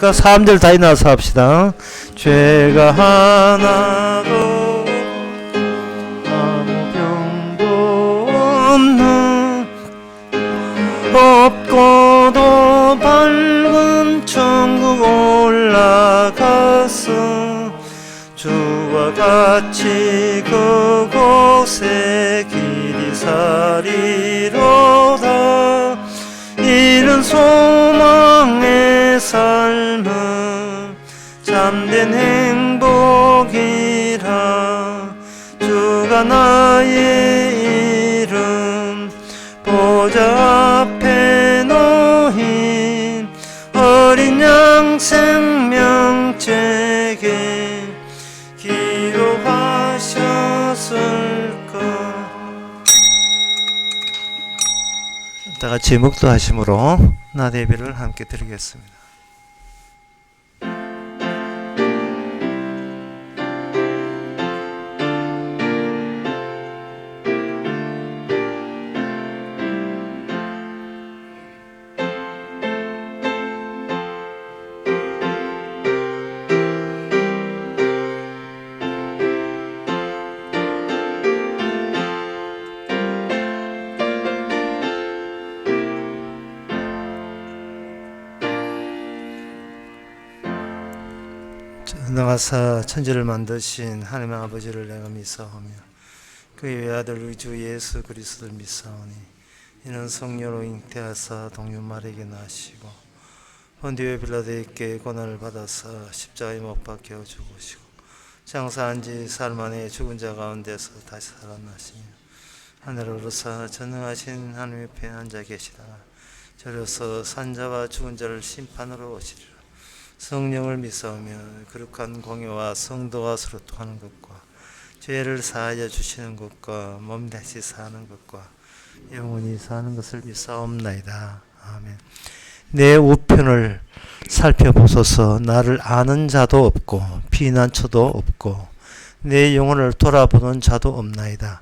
합니까? 3절 다 나와서 합시다. 죄가 하나도 아무 병도 없는 없고도 밝은 천국 올라가서 주와 같이 그곳에 길이 서리로다. 이런 소망의 삶은 참된 행복이라. 주가 나의 이름 보좌 앞에 놓인 어린 양 생명책에 기록하셨을까. 다 같이 묵도하심으로 낮 예배를 함께 드리겠습니다. 전능하사 천지를 만드신 하나님의 아버지를 내가 믿사오며 그의 외아들 우리 주 예수 그리스도를 믿사오니 이는 성령으로 잉태하사 동유마리에게 나시고 본디오 빌라도에게 고난을 받아사 십자가에 못 박혀 죽으시고 장사한 지 사흘 만에 죽은 자 가운데서 다시 살아나시며 하늘을 오르사 전능하신 하나님 옆에 앉아 계시다가 저려서 산자와 죽은 자를 심판으로 오시리라. 성령을 믿사오며 거룩한 공예와 성도와 소통하는 것과 죄를 사하여 주시는 것과 몸 다시 사는 것과 영원히 사는 것을 믿사옵나이다. 아멘. 내 우편을 살펴보소서. 나를 아는 자도 없고 피난처도 없고 내 영혼을 돌아보는 자도 없나이다.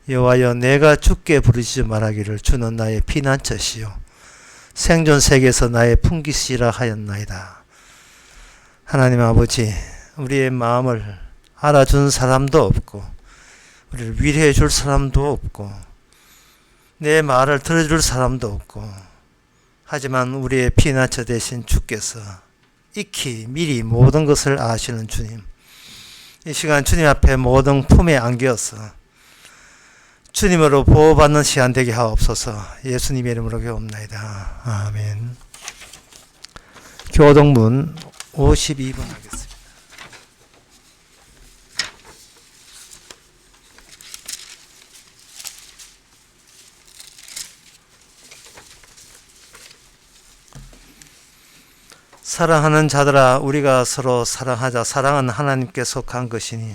여호와여, 내가 주께 부르시지 말하기를 주는 나의 피난처시요 생존 세계에서 나의 풍기시라 하였나이다. 하나님 아버지, 우리의 마음을 알아준 사람도 없고 우리를 위로해 줄 사람도 없고 내 말을 들어줄 사람도 없고 하지만 우리의 피난처 되신 주께서 익히 미리 모든 것을 아시는 주님, 이 시간 주님 앞에 모든 품에 안겨서 주님으로 보호받는 시간 되게 하옵소서. 예수님의 이름으로 기도옵나이다. 아멘. 교동문 52번 하겠습니다. 사랑하는 자들아, 우리가 서로 사랑하자. 사랑은 하나님께 속한 것이니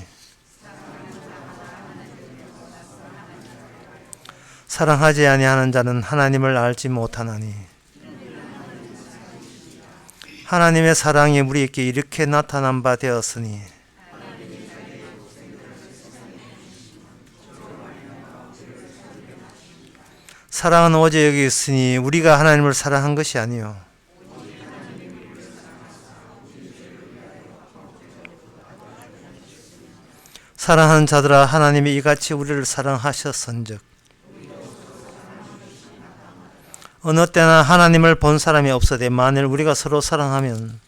사랑하지 아니하는 자는 하나님을 알지 못하나니 하나님의 사랑이 우리에게 이렇게 나타난 바 되었으니 사랑은 오직 여기 있으니 우리가 하나님을 사랑한 것이 아니요 사랑하는 자들아, 하나님이 이같이 우리를 사랑하셨은즉 어느 때나 하나님을 본 사람이 없어되 만일 우리가 서로 사랑하면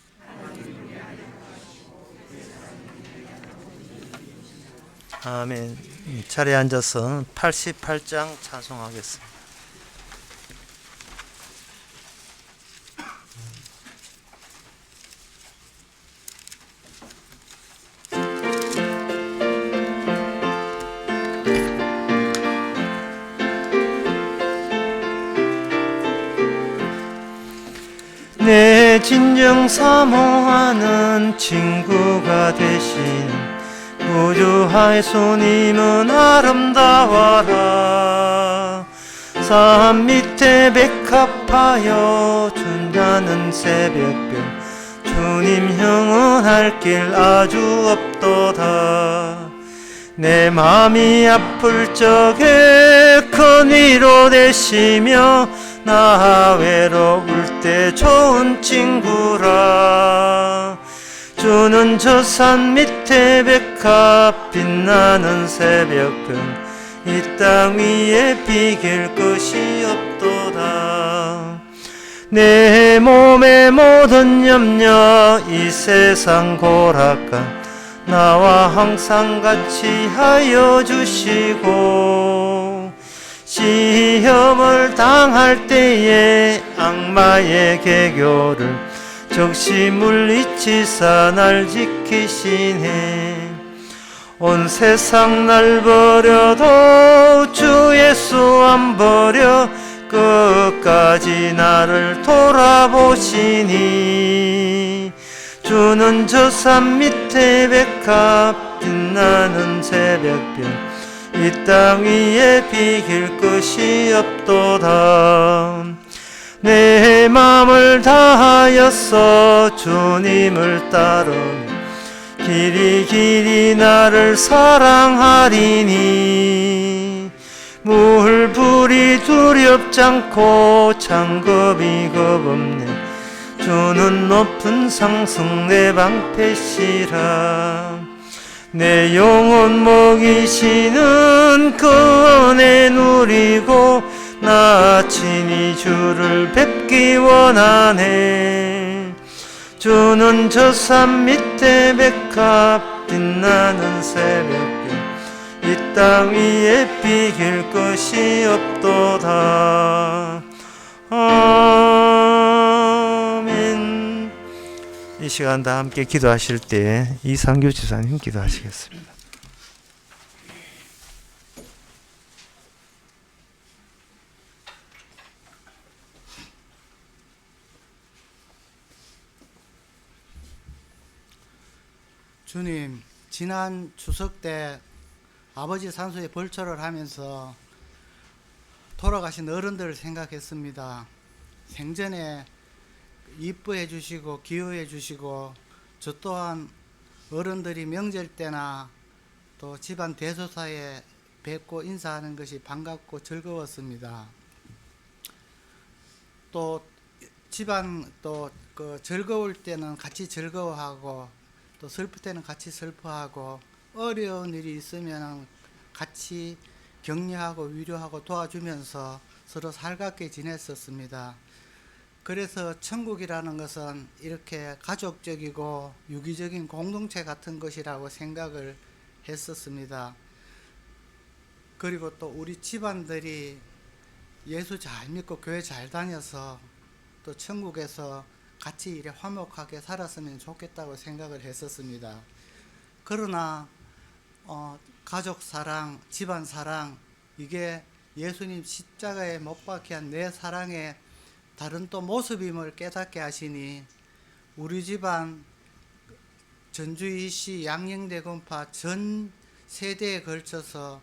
아멘. 자리에 앉아서 88장 찬송하겠습니다. 내 진정 사모하는 친구가 되신 구주의 손님은 아름다워라. 산 밑에 백합하여 준다는 새벽별 주님 형언할 길 아주 없도다. 내 마음이 아플 적에 큰 위로 되시며 나 외로울 때 좋은 친구라. 주는 저 산 밑에 백합 빛나는 새벽별 이 땅 위에 비길 것이 없도다. 내 몸의 모든 염려 이 세상 고락감 나와 항상 같이 하여 주시고 시험을 당할 때에 악마의 계교를 적시 물리치사 날 지키시네. 온 세상 날 버려도 주 예수 안 버려 끝까지 나를 돌아보시니. 주는 저 산 밑에 백합 빛나는 새벽별 이 땅 위에 비길 것이 없도다. 내 맘을 다하여서 주님을 따르며 길이 길이 나를 사랑하리니. 물불이 두렵지 않고 장갑이 겁없네. 주는 높은 상승 내 방패시라. 내 영혼 먹이시는 그 은혜 누리고 나 친히 주를 뵙기 원하네. 주는 저 산 밑에 백합 빛나는 새벽별 이 땅 위에 비길 것이 없도다. 아멘. 이 시간 다 함께 기도하실 때 이상규 지사님 기도하시겠습니다. 주님, 지난 추석 때 아버지 산소에 벌초를 하면서 돌아가신 어른들을 생각했습니다. 생전에 이뻐해 주시고 기여해 주시고 저 또한 어른들이 명절 때나 또 집안 대소사에 뵙고 인사하는 것이 반갑고 즐거웠습니다. 또 집안 또 그 즐거울 때는 같이 즐거워하고 또 슬플 때는 같이 슬퍼하고 어려운 일이 있으면 같이 격려하고 위로하고 도와주면서 서로 살갑게 지냈었습니다. 그래서 천국이라는 것은 이렇게 가족적이고 유기적인 공동체 같은 것이라고 생각을 했었습니다. 그리고 또 우리 집안들이 예수 잘 믿고 교회 잘 다녀서 또 천국에서 같이 이래 화목하게 살았으면 좋겠다고 생각을 했었습니다. 그러나 가족 사랑, 집안 사랑, 이게 예수님 십자가에 못 박힌 내 사랑의 다른 또 모습임을 깨닫게 하시니 우리 집안 전주이시 양영대군파 전 세대에 걸쳐서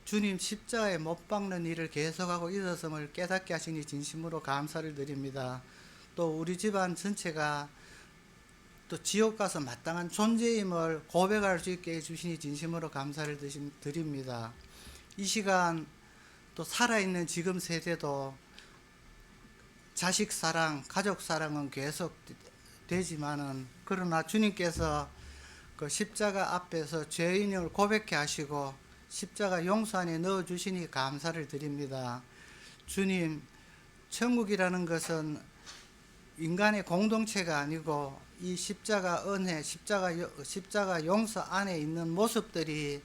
주님 십자가에 못 박는 일을 계속하고 있었음을 깨닫게 하시니 진심으로 감사를 드립니다. 또 우리 집안 전체가 또 지옥 가서 마땅한 존재임을 고백할 수 있게 해주시니 진심으로 감사를 드립니다. 이 시간 또 살아있는 지금 세대도 자식 사랑, 가족 사랑은 계속 되지만은 그러나 주님께서 그 십자가 앞에서 죄인을 고백해 하시고 십자가 용서 안에 넣어주시니 감사를 드립니다. 주님, 천국이라는 것은 인간의 공동체가 아니고 이 십자가 은혜, 십자가 용서 안에 있는 모습들이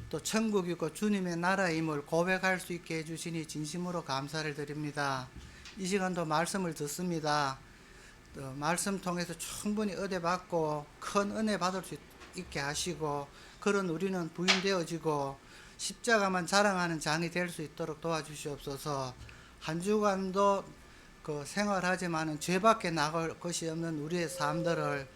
또 천국이고 주님의 나라임을 고백할 수 있게 해주시니 진심으로 감사를 드립니다. 이 시간도 말씀을 듣습니다. 말씀 통해서 충분히 은혜 받고 큰 은혜 받을 수 있게 하시고 그런 우리는 부인되어지고 십자가만 자랑하는 장이 될 수 있도록 도와주시옵소서. 한 주간도 그 생활하지만은 죄밖에 나갈 것이 없는 우리의 삶들을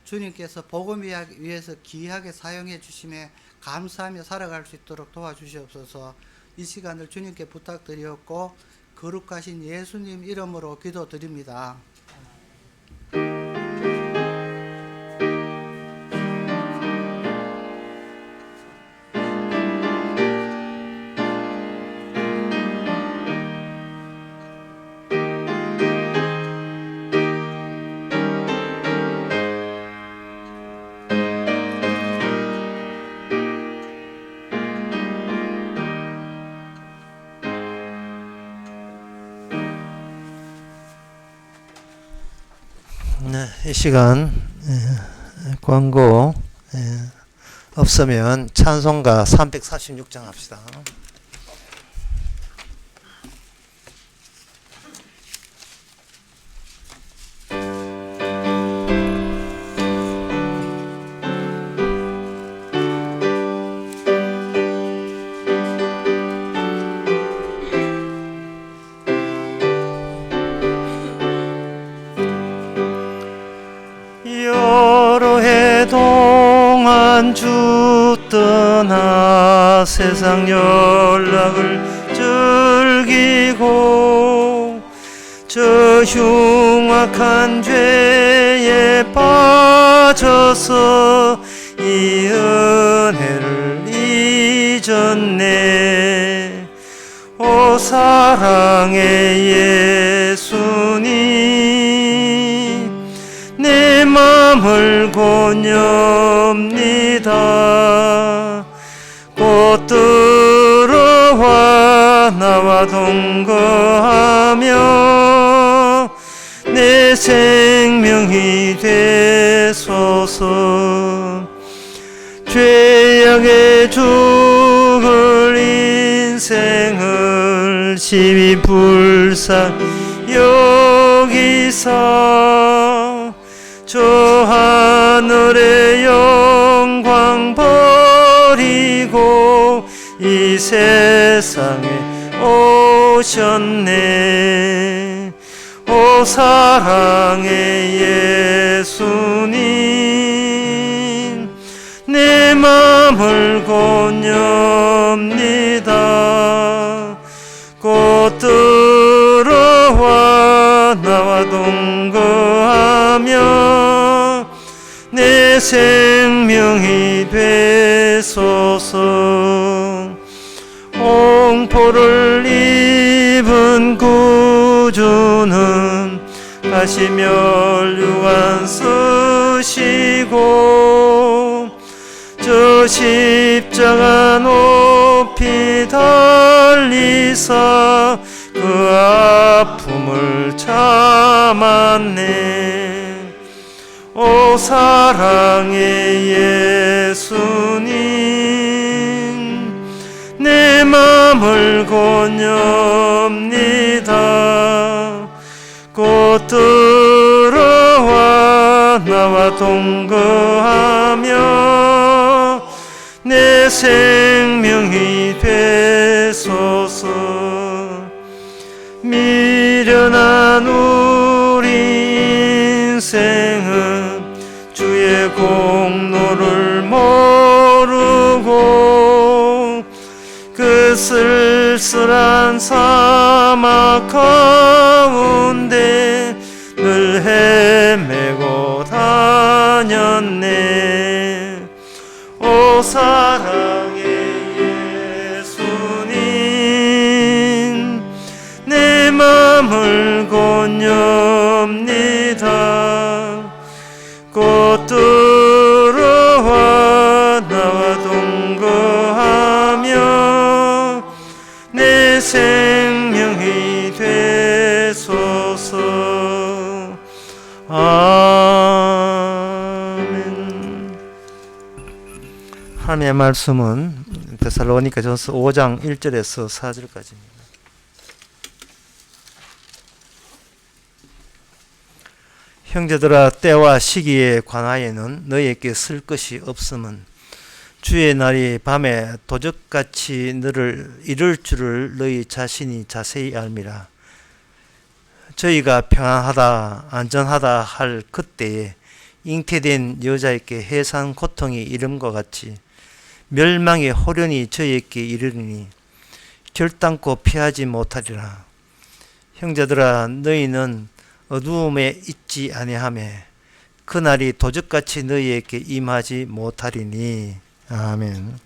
주님께서 복음 위해서 귀하게 사용해 주심에 감사하며 살아갈 수 있도록 도와주시옵소서. 이 시간을 주님께 부탁드렸고 거룩하신 예수님 이름으로 기도드립니다. 네, 이 시간 광고 없으면 찬송가 346장 합시다. 여러 해 동안 주 떠나 세상 연락을 즐기고 저 흉악한 죄에 빠져서 이 은혜를 잊었네. 오 사랑의 예수님, 내 맘을 권유합니다. 곧 들어와 나와 동거하며 내 생명이 되소서. 죄악의 죽을 인생을 심히 불쌍히 여기사 저 하늘의 영광 버리고 이 세상에 오셨네. 오 사랑의 예수님, 내 맘을 권유합니다. 곧 들어와 나와 동거하며 내 생명이 되소서. 홍포를 입은 구주는 다시 멸류관 쓰시고 저 십자가 높이 달리사 그 아픔을 참았네. 오 사랑의 예수님, 내 맘을 권유합니다. 곧 들어와 나와 동거하며 내 생명이 되소서. 미련한 우리 인생은 주의 공로를 모르고 그 쓸쓸한 사막 가운데 늘 헤매고 다녔네. 오 사랑의 예수님, 내 맘을 권유합니다. 곧 들어와 나와 동거하며 내 생명이 되소서. 아멘. 하나님의 말씀은 데살로니가전서 5장 1절에서 4절까지입니다. 형제들아, 때와 시기에 관하여는 너희에게 쓸 것이 없음은 주의 날이 밤에 도적같이 너를 이룰 줄을 너희 자신이 자세히 알미라. 저희가 평안하다 안전하다 할 그때에 잉태된 여자에게 해산 고통이 이름과 같이 멸망의 호련이 저희에게 이르리니 결단코 피하지 못하리라. 형제들아, 너희는 어두움에 있지 아니하며 그날이 도적같이 너희에게 임하지 못하리니. 아멘.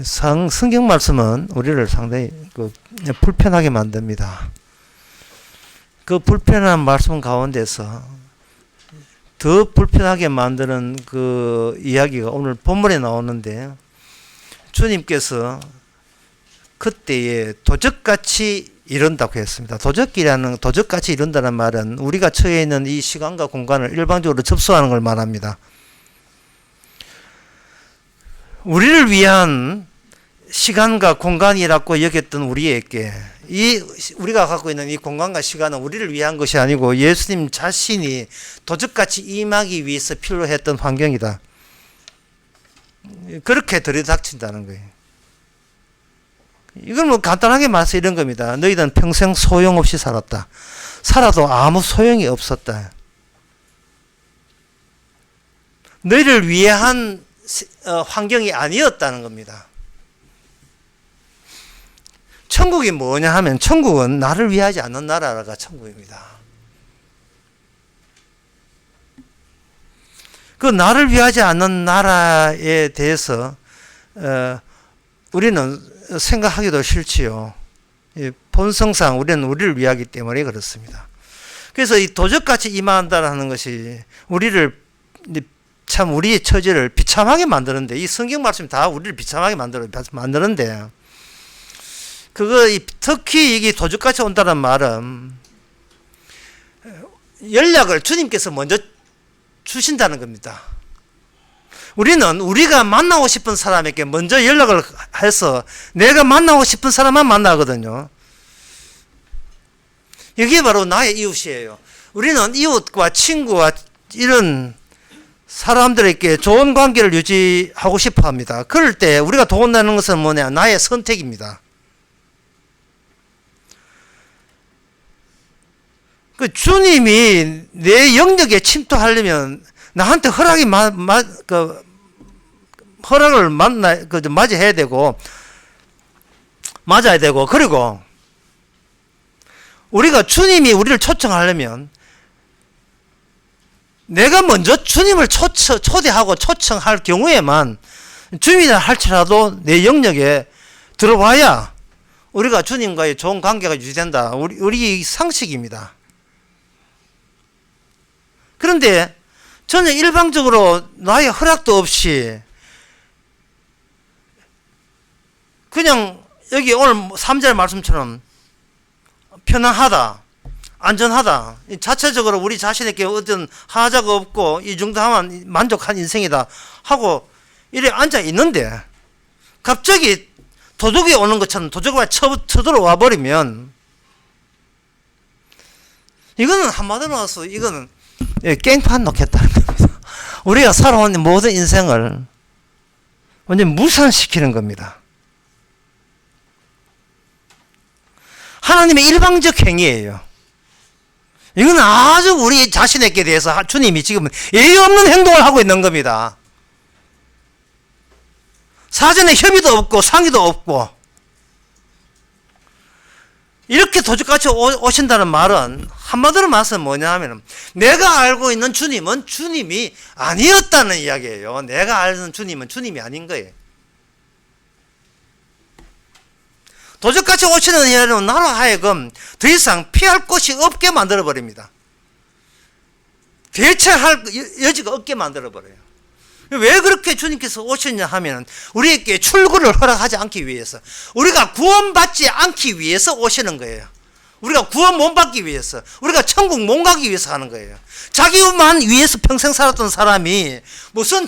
성경 말씀은 우리를 상당히 불편하게 만듭니다. 그 불편한 말씀 가운데서 더 불편하게 만드는 그 이야기가 오늘 본문에 나오는데, 주님께서 그때에 도적같이 이룬다고 했습니다. 도적같이 이룬다는 말은 우리가 처해 있는 이 시간과 공간을 일방적으로 접수하는 걸 말합니다. 우리를 위한 시간과 공간이라고 여겼던 우리에게 우리가 갖고 있는 이 공간과 시간은 우리를 위한 것이 아니고 예수님 자신이 도적같이 임하기 위해서 필요했던 환경이다. 그렇게 들이닥친다는 거예요. 이건 뭐 간단하게 말해서 이런 겁니다. 너희들은 평생 소용없이 살았다. 살아도 아무 소용이 없었다. 너희를 위한 환경이 아니었다는 겁니다. 천국이 뭐냐 하면 천국은 나를 위하지 않는 나라가 천국입니다. 그 나를 위하지 않는 나라에 대해서 우리는 생각하기도 싫지요. 본성상 우리는 우리를 위하기 때문에 그렇습니다. 그래서 이 도적같이 임한다는 것이 우리를 참 우리의 처지를 비참하게 만드는데, 이 성경 말씀이 다 우리를 비참하게 만드는데, 특히 이게 도적같이 온다는 말은 연락을 주님께서 먼저 주신다는 겁니다. 우리는 우리가 만나고 싶은 사람에게 먼저 연락을 해서 내가 만나고 싶은 사람만 만나거든요. 이게 바로 나의 이웃이에요. 우리는 이웃과 친구와 이런 사람들에게 좋은 관계를 유지하고 싶어 합니다. 그럴 때 우리가 도움되는 것은 뭐냐? 나의 선택입니다. 그 주님이 내 영역에 침투하려면 나한테 허락을 맞아야 되고, 그리고 우리가 주님이 우리를 초청하려면 내가 먼저 주님을 초대하고 초청할 경우에만 주님이라 할지라도 내 영역에 들어와야 우리가 주님과의 좋은 관계가 유지된다. 우리 상식입니다. 그런데 전혀 일방적으로 나의 허락도 없이 그냥 여기 오늘 3절 말씀처럼 편안하다, 안전하다, 자체적으로 우리 자신에게 어떤 하자가 없고 이 정도 하면 만족한 인생이다 하고 이래 앉아 있는데 갑자기 도둑이 오는 것처럼 도둑이 쳐들어와 버리면 이거는 한마디로 해서 이거는 깽판 놓겠다는 겁니다. 우리가 살아온 모든 인생을 완전 무산시키는 겁니다. 하나님의 일방적 행위예요. 이건 아주 우리 자신에게 대해서 주님이 지금 예의 없는 행동을 하고 있는 겁니다. 사전에 협의도 없고 상의도 없고 이렇게 도적같이 오신다는 말은 한마디로 말해서 뭐냐 하면 내가 알고 있는 주님은 주님이 아니었다는 이야기예요. 내가 아는 주님은 주님이 아닌 거예요. 도적같이 오시는 이야기는 나로 하여금 더 이상 피할 곳이 없게 만들어버립니다. 대체할 여지가 없게 만들어버려요. 왜 그렇게 주님께서 오셨냐 하면 우리에게 출구를 허락하지 않기 위해서, 우리가 구원받지 않기 위해서 오시는 거예요. 우리가 구원 못 받기 위해서, 우리가 천국 못 가기 위해서 하는 거예요. 자기만 위해서 평생 살았던 사람이 무슨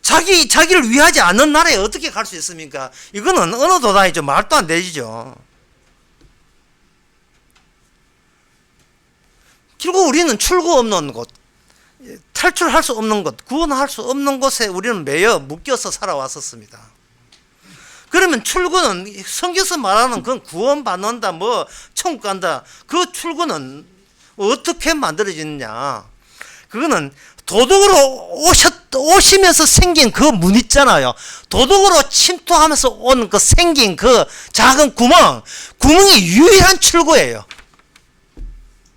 자기를 위하지 않는 나라에 어떻게 갈 수 있습니까? 이거는 어느 도단이죠. 말도 안 되죠. 결국 우리는 출구 없는 곳, 탈출할 수 없는 곳, 구원할 수 없는 곳에 우리는 매여 묶여서 살아왔었습니다. 그러면 출구는 성경에서 말하는 그건 구원받는다, 뭐 천국 간다, 그 출구는 어떻게 만들어지느냐? 그거는 도둑으로 오시면서 생긴 그 문 있잖아요. 도둑으로 침투하면서 온 그 생긴 그 작은 구멍이 유일한 출구예요.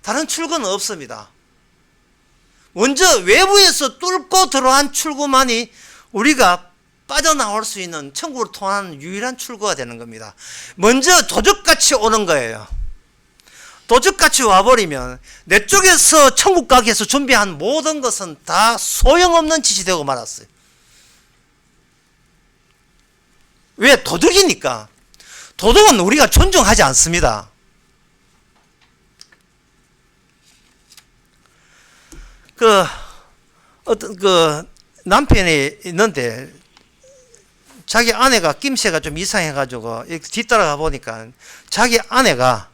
다른 출구는 없습니다. 먼저 외부에서 뚫고 들어간 출구만이 우리가 빠져나올 수 있는 천국으로 통하는 유일한 출구가 되는 겁니다. 먼저 도적같이 오는 거예요. 도적같이 와버리면 내 쪽에서 천국 가기 위해서 준비한 모든 것은 다 소용없는 짓이 되고 말았어요. 왜? 도둑이니까. 도둑은 우리가 존중하지 않습니다. 그 어떤 그 남편이 있는데 자기 아내가 낌새가 좀 이상해가지고 뒤따라가 보니까 자기 아내가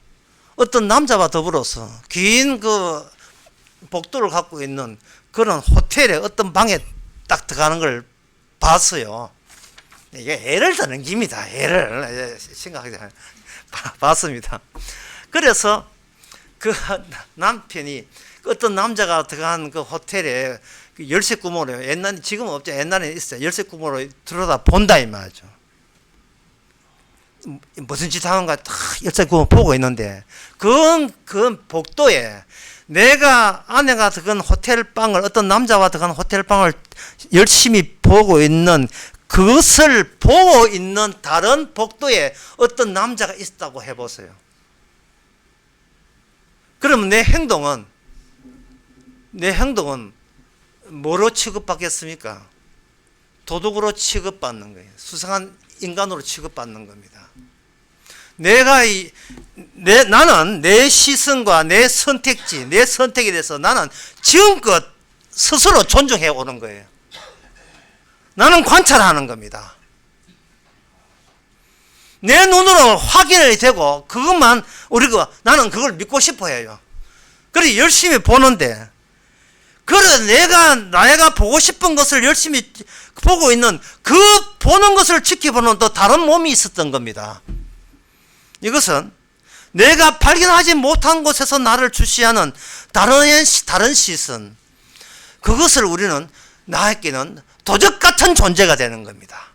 어떤 남자와 더불어서 긴 그 복도를 갖고 있는 그런 호텔에 어떤 방에 딱 들어가는 걸 봤어요. 이게 애를 드는 겁니다. 애를 생각하지 봤습니다. 그래서 그 남편이 어떤 남자가 들어간 그 호텔에 열쇠 구멍으로 옛날 지금은 없죠. 옛날에 있어요. 열쇠 구멍으로 들어다 본다 이 말이죠. 무슨 짓 하는가 딱 열쇠 구멍 보고 있는데 그 복도에 내가 아내가 들어간 호텔 방을 어떤 남자와 들어간 호텔 방을 열심히 보고 있는 그것을 보고 있는 다른 복도에 어떤 남자가 있다고 해보세요. 그러면 내 행동은 뭐로 취급받겠습니까? 도둑으로 취급받는 거예요. 수상한 인간으로 취급받는 겁니다. 나는 내 시선과 내 선택지, 내 선택에 대해서 나는 지금껏 스스로 존중해 오는 거예요. 나는 관찰하는 겁니다. 내 눈으로 확인이 되고 그것만 나는 그걸 믿고 싶어 해요. 그래서 열심히 보는데 그래 내가 보고 싶은 것을 열심히 보고 있는 그 보는 것을 지켜보는 또 다른 몸이 있었던 겁니다. 이것은 내가 발견하지 못한 곳에서 나를 주시하는 다른 시선, 그것을 우리는 나에게는 도적 같은 존재가 되는 겁니다.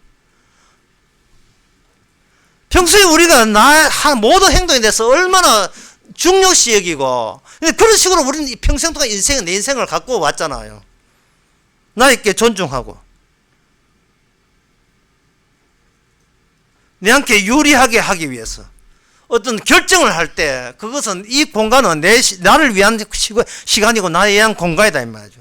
평소에 우리가 모든 행동에 대해서 얼마나 중요시 여기고 그런 식으로 우리는 평생 동안 내 인생을 갖고 왔잖아요. 나에게 존중하고 내한테 유리하게 하기 위해서 어떤 결정을 할 때 그것은 이 공간은 나를 위한 시간이고 나에 의한 공간이다 이 말이죠.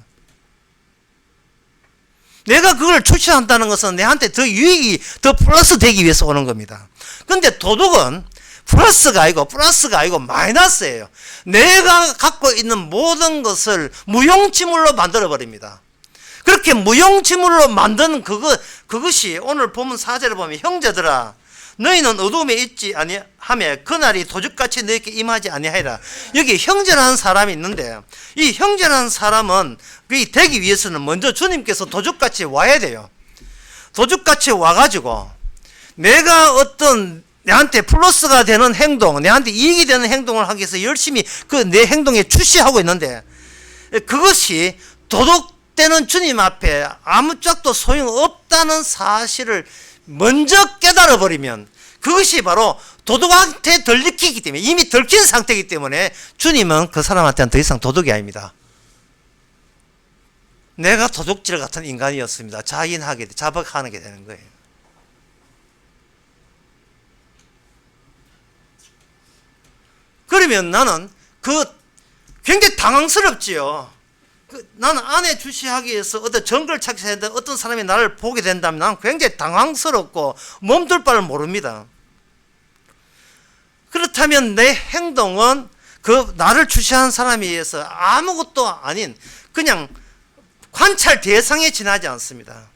내가 그걸 추천한다는 것은 내한테 더 유익이 더 플러스 되기 위해서 오는 겁니다. 그런데 도둑은 플러스가 아니고 마이너스예요. 내가 갖고 있는 모든 것을 무용지물로 만들어 버립니다. 그렇게 무용지물로 만드는 그것이 오늘 본문 4절을 보면 형제들아 너희는 어두움에 있지 아니하며 그날이 도둑같이 너희에게 임하지 아니하리라. 여기 형제라는 사람이 있는데 이 형제라는 사람은 되기 위해서는 먼저 주님께서 도둑같이 와야 돼요. 도둑같이 와가지고 내가 어떤 내한테 플러스가 되는 행동, 내한테 이익이 되는 행동을 하기 위해서 열심히 내 행동에 추시하고 있는데 그것이 도둑되는 주님 앞에 아무짝도 소용없다는 사실을 먼저 깨달아 버리면 그것이 바로 도둑한테 들키기 때문에 이미 들킨 상태이기 때문에 주님은 그 사람한테는 더 이상 도둑이 아닙니다. 내가 도둑질 같은 인간이었습니다. 자박하게 되는 거예요. 그러면 나는 굉장히 당황스럽지요. 나는 아내 주시하기 위해서 어떤 정글 착취했는데 어떤 사람이 나를 보게 된다면 나는 굉장히 당황스럽고 몸둘 바를 모릅니다. 그렇다면 내 행동은 나를 주시한 사람에 의해서 아무것도 아닌 그냥 관찰 대상에 지나지 않습니다.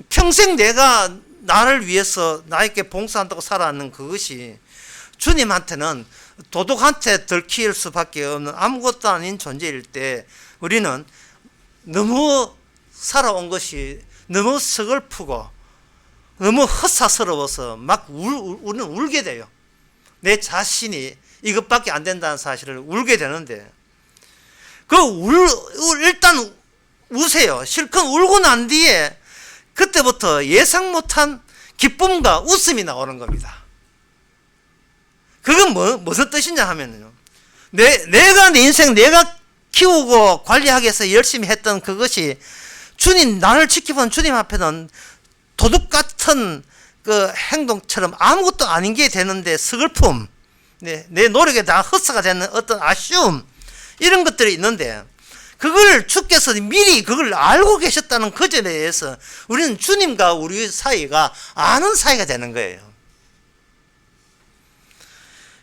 평생 내가 나를 위해서 나에게 봉사한다고 살아왔는 그것이 주님한테는 도둑한테 들킬 수밖에 없는 아무것도 아닌 존재일 때 우리는 너무 살아온 것이 너무 서글프고 너무 헛사스러워서 우리는 울게 돼요. 내 자신이 이것밖에 안 된다는 사실을 울게 되는데 일단 우세요. 실컷 울고 난 뒤에 그때부터 예상 못한 기쁨과 웃음이 나오는 겁니다. 그건 무슨 뜻이냐 하면요. 내가 내 인생 내가 키우고 관리하기 위해서 열심히 했던 그것이 나를 지켜본 주님 앞에는 도둑 같은 그 행동처럼 아무것도 아닌 게 되는데 서글픔, 내 노력에 다 헛사가 되는 어떤 아쉬움 이런 것들이 있는데 그걸 주께서 미리 그걸 알고 계셨다는 그 점에 의해서 우리는 주님과 우리 사이가 아는 사이가 되는 거예요.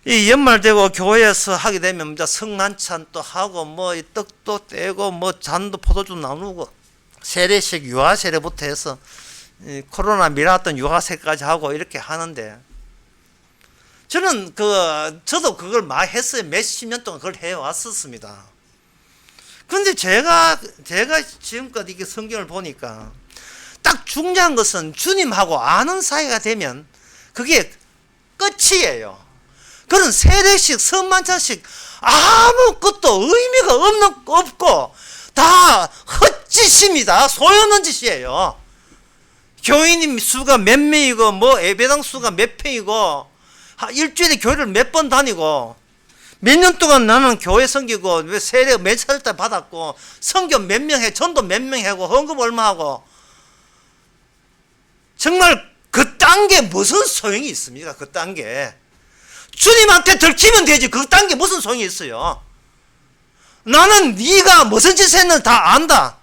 이 연말 되고 교회에서 하게 되면 이제 성만찬 또 하고 뭐 떡도 떼고 뭐 잔도 포도주 나누고 세례식 유아 세례부터 해서 코로나 미라던 유아 세례까지 하고 이렇게 하는데 저는 저도 그걸 많이 했어요. 몇십 년 동안 그걸 해왔었습니다. 그런데 제가 지금껏 이렇게 성경을 보니까 딱 중요한 것은 주님하고 아는 사이가 되면 그게 끝이에요. 그런 세례식, 선만찬식 아무것도 의미가 없고 다 헛짓입니다. 소용없는 짓이에요. 교인 수가 몇 명이고 뭐 예배당 수가 몇 평이고 일주일에 교회를 몇 번 다니고 몇 년 동안 나는 교회 섬기고 세례 몇 살 때 받았고 선교 몇 명 해, 전도 몇 명 하고 헌금 얼마 하고 정말 그딴 게 무슨 소용이 있습니까? 그딴 게 주님한테 들키면 되지 그딴 게 무슨 소용이 있어요. 나는 네가 무슨 짓을 했는지 다 안다.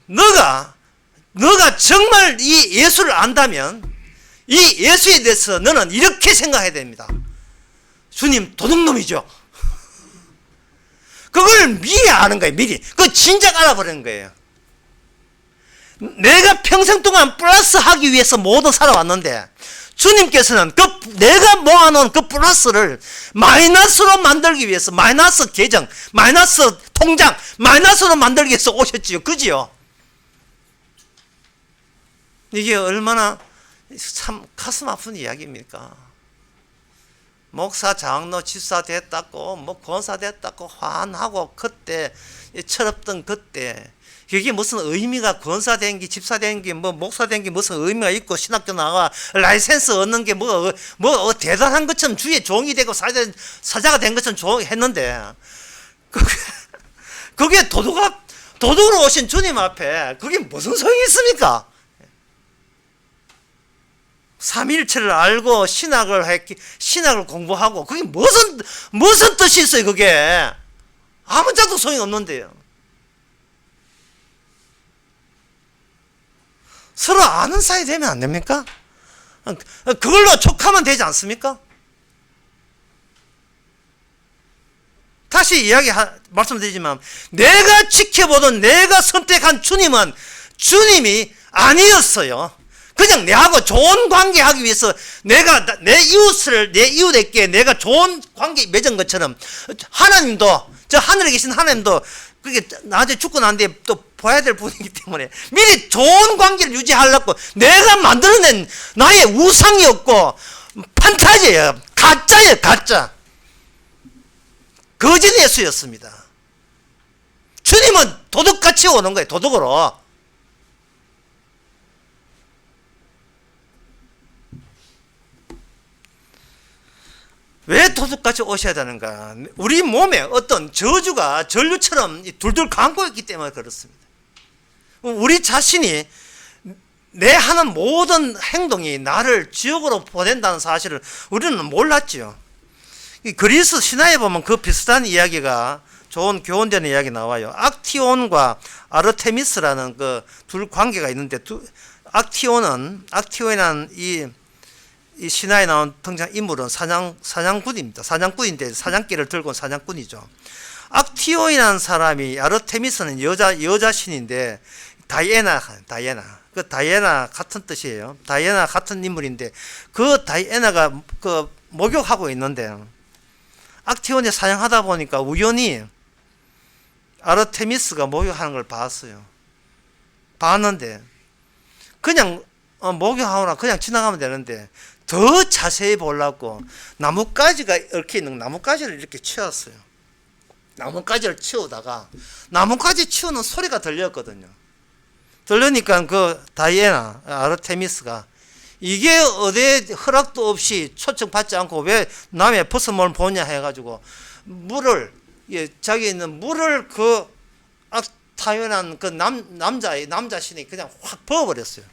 너가 정말 이 예수를 안다면 이 예수에 대해서 너는 이렇게 생각해야 됩니다. 주님 도둑놈이죠. 그걸 미리 아는 거예요. 미리. 그거 진작 알아버리는 거예요. 내가 평생 동안 플러스 하기 위해서 모두 살아왔는데 주님께서는 내가 모아놓은 그 플러스를 마이너스로 만들기 위해서 마이너스 계정, 마이너스 통장, 마이너스로 만들기 위해서 오셨지요. 그지요? 이게 얼마나 참 가슴 아픈 이야기입니까? 목사, 장로, 집사 됐다고 뭐 권사 됐다고 환하고 그때 철없던 그때 그게 무슨 의미가 권사 된 게 집사 된 게 뭐 목사 된 게 무슨 의미가 있고 신학교 나가 라이센스 얻는 게 뭐 대단한 것처럼 주의 종이 되고 사자가 된 것처럼 했는데 그게 도둑으로 오신 주님 앞에 그게 무슨 소용이 있습니까? 삼위일체를 알고 신학을 공부하고 그게 무슨 뜻이 있어요? 그게 아무 자도 소용이 없는데요. 서로 아는 사이 되면 안 됩니까? 그걸로 족하면 되지 않습니까? 다시 말씀드리지만 내가 지켜보던 내가 선택한 주님이 아니었어요. 그냥 내하고 좋은 관계 하기 위해서 내가 내 이웃에게 내가 좋은 관계 맺은 것처럼 하나님도 저 하늘에 계신 하나님도 그게 나중에 죽고 난 뒤에 또 봐야 될 분이기 때문에 미리 좋은 관계를 유지하려고 내가 만들어낸 나의 우상이었고 판타지예요. 가짜예요. 가짜. 거짓 예수였습니다. 주님은 도둑같이 오는 거예요. 도둑으로. 왜 도둑같이 오셔야 되는가? 우리 몸에 어떤 저주가 전류처럼 둘둘 감고 있기 때문에 그렇습니다. 우리 자신이 내 하는 모든 행동이 나를 지옥으로 보낸다는 사실을 우리는 몰랐죠. 그리스 신화에 보면 그 비슷한 이야기가 좋은 교훈되는 이야기 나와요. 악티온과 아르테미스라는 그 둘 관계가 있는데 악티온이라는 이 신화에 나온 등장 인물은 사냥꾼입니다. 사냥꾼인데 사냥개를 들고 온 사냥꾼이죠. 악티온이라는 사람이 아르테미스는 여자 신인데 다이애나 그 다이애나 같은 뜻이에요. 다이애나 같은 인물인데 그 다이애나가 그 목욕하고 있는데 악티온이 사냥하다 보니까 우연히 아르테미스가 목욕하는 걸 봤는데 그냥 목욕하거나 그냥 지나가면 되는데 더 자세히 보려고 나뭇가지가 얽혀 있는 나뭇가지를 이렇게 치웠어요. 나뭇가지를 치우다가 나뭇가지 치우는 소리가 들렸거든요. 들으니까 그 다이애나 아르테미스가 이게 어디에 허락도 없이 초청받지 않고 왜 남의 벗어뭘 보냐 해가지고 자기 있는 물을 그 타연한 그 남자 신이 그냥 확 부어버렸어요.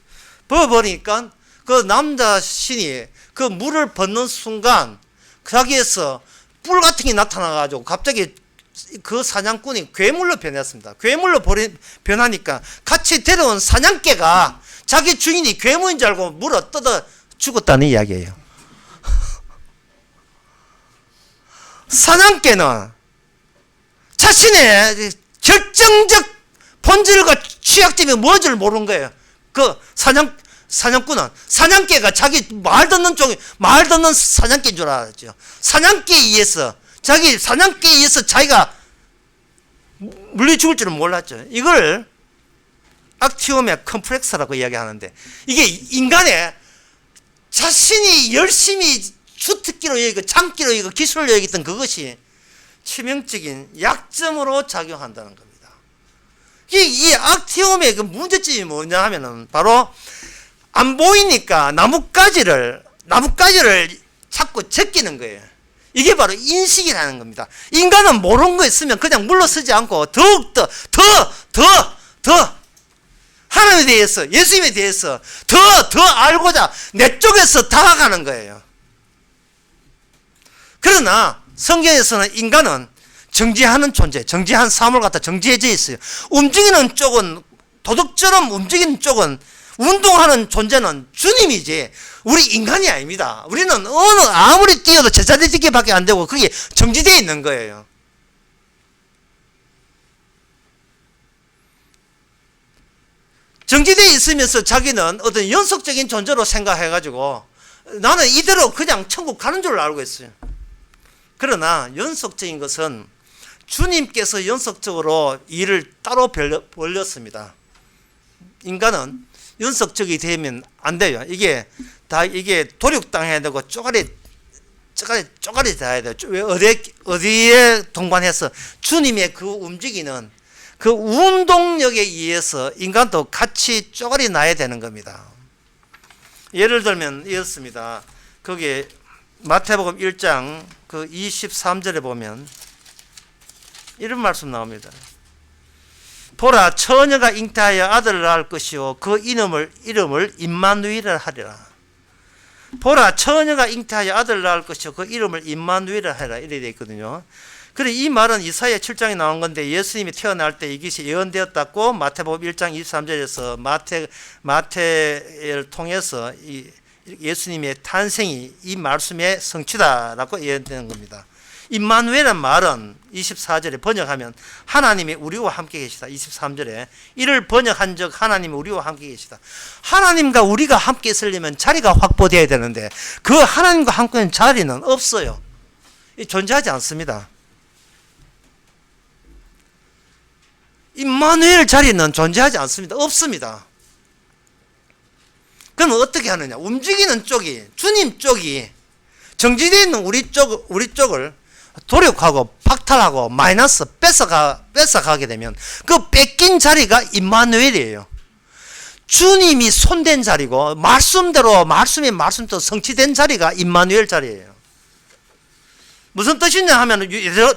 부어버리니까 그 남자 신이 그 물을 붓는 순간 자기에서 뿔 같은 게 나타나가지고 갑자기 그 사냥꾼이 괴물로 변했습니다. 괴물로 변하니까 같이 데려온 사냥개가 자기 주인이 괴물인 줄 알고 물어 죽었다는 이야기예요. 사냥개는 자신의 결정적 본질과 취약점이 뭔지를 모르는 거예요. 그 사냥꾼은 사냥개가 자기 말 듣는 사냥개인 줄 알았죠. 사냥개에 의해서 자기가 물리 죽을 줄은 몰랐죠. 이걸 악티움의 컴플렉스라고 이야기하는데, 이게 인간의 자신이 열심히 주특기로 여기고 장기로 여기고 기술로 여기던 그것이 치명적인 약점으로 작용한다는 겁니다. 이 악티움의 그 문제점이 뭐냐 하면은 바로 안 보이니까 나뭇가지를 자꾸 제끼는 거예요. 이게 바로 인식이라는 겁니다. 인간은 모르는 거 있으면 그냥 물러서지 않고 더욱더 더 하나님에 대해서, 예수님에 대해서 더 알고자 내 쪽에서 다가가는 거예요. 그러나 성경에서는 인간은 정지하는 존재, 정지한 사물 같다 정지해져 있어요. 움직이는 쪽은, 도둑처럼 움직이는 쪽은, 운동하는 존재는 주님이지 우리 인간이 아닙니다. 우리는 아무리 뛰어도 제자리 걷기밖에 안 되고 그게 정지되어 있는 거예요. 정지되어 있으면서 자기는 어떤 연속적인 존재로 생각해가지고 나는 이대로 그냥 천국 가는 줄 알고 있어요. 그러나 연속적인 것은 주님께서 연속적으로 일을 따로 벌렸습니다. 인간은 연속적이 되면 안 돼요. 이게 도륙당해야 되고 쪼가리 돼야 돼요. 어디에 동반해서 주님의 그 움직이는 그 운동력에 의해서 인간도 같이 쪼가리 나야 되는 겁니다. 예를 들면 이렇습니다. 거기에 마태복음 1장 그 23절에 보면 이런 말씀 나옵니다. 보라, 처녀가 잉태하여 아들을 낳을 것이요 그 이름을 임마누엘이라 하리라. 보라, 처녀가 잉태하여 아들을 낳을 것이요 그 이름을 임마누엘이라 하리라. 이렇게 되어 있거든요. 그래, 이 말은 이사야 7장에 나온 건데 예수님이 태어날 때 이것이 예언되었다고 마태복음 1장 23절에서 마태를 통해서 예수님의 탄생이 이 말씀의 성취다라고 예언되는 겁니다. 임마누엘은 말은 24절에 번역하면 하나님이 우리와 함께 계시다. 23절에 이를 번역한 적 하나님이 우리와 함께 계시다. 하나님과 우리가 함께 있으려면 자리가 확보되어야 되는데 그 하나님과 함께 있는 자리는 없어요. 존재하지 않습니다. 임마누엘 자리는 존재하지 않습니다. 없습니다. 그럼 어떻게 하느냐? 움직이는 쪽이, 주님 쪽이 정지되어 있는 우리 쪽을 도륙하고 박탈하고 마이너스 뺏어가게 되면 그 뺏긴 자리가 임마누엘이에요. 주님이 손댄 자리고 말씀이 말씀대로 성취된 자리가 임마누엘 자리예요. 무슨 뜻이냐 하면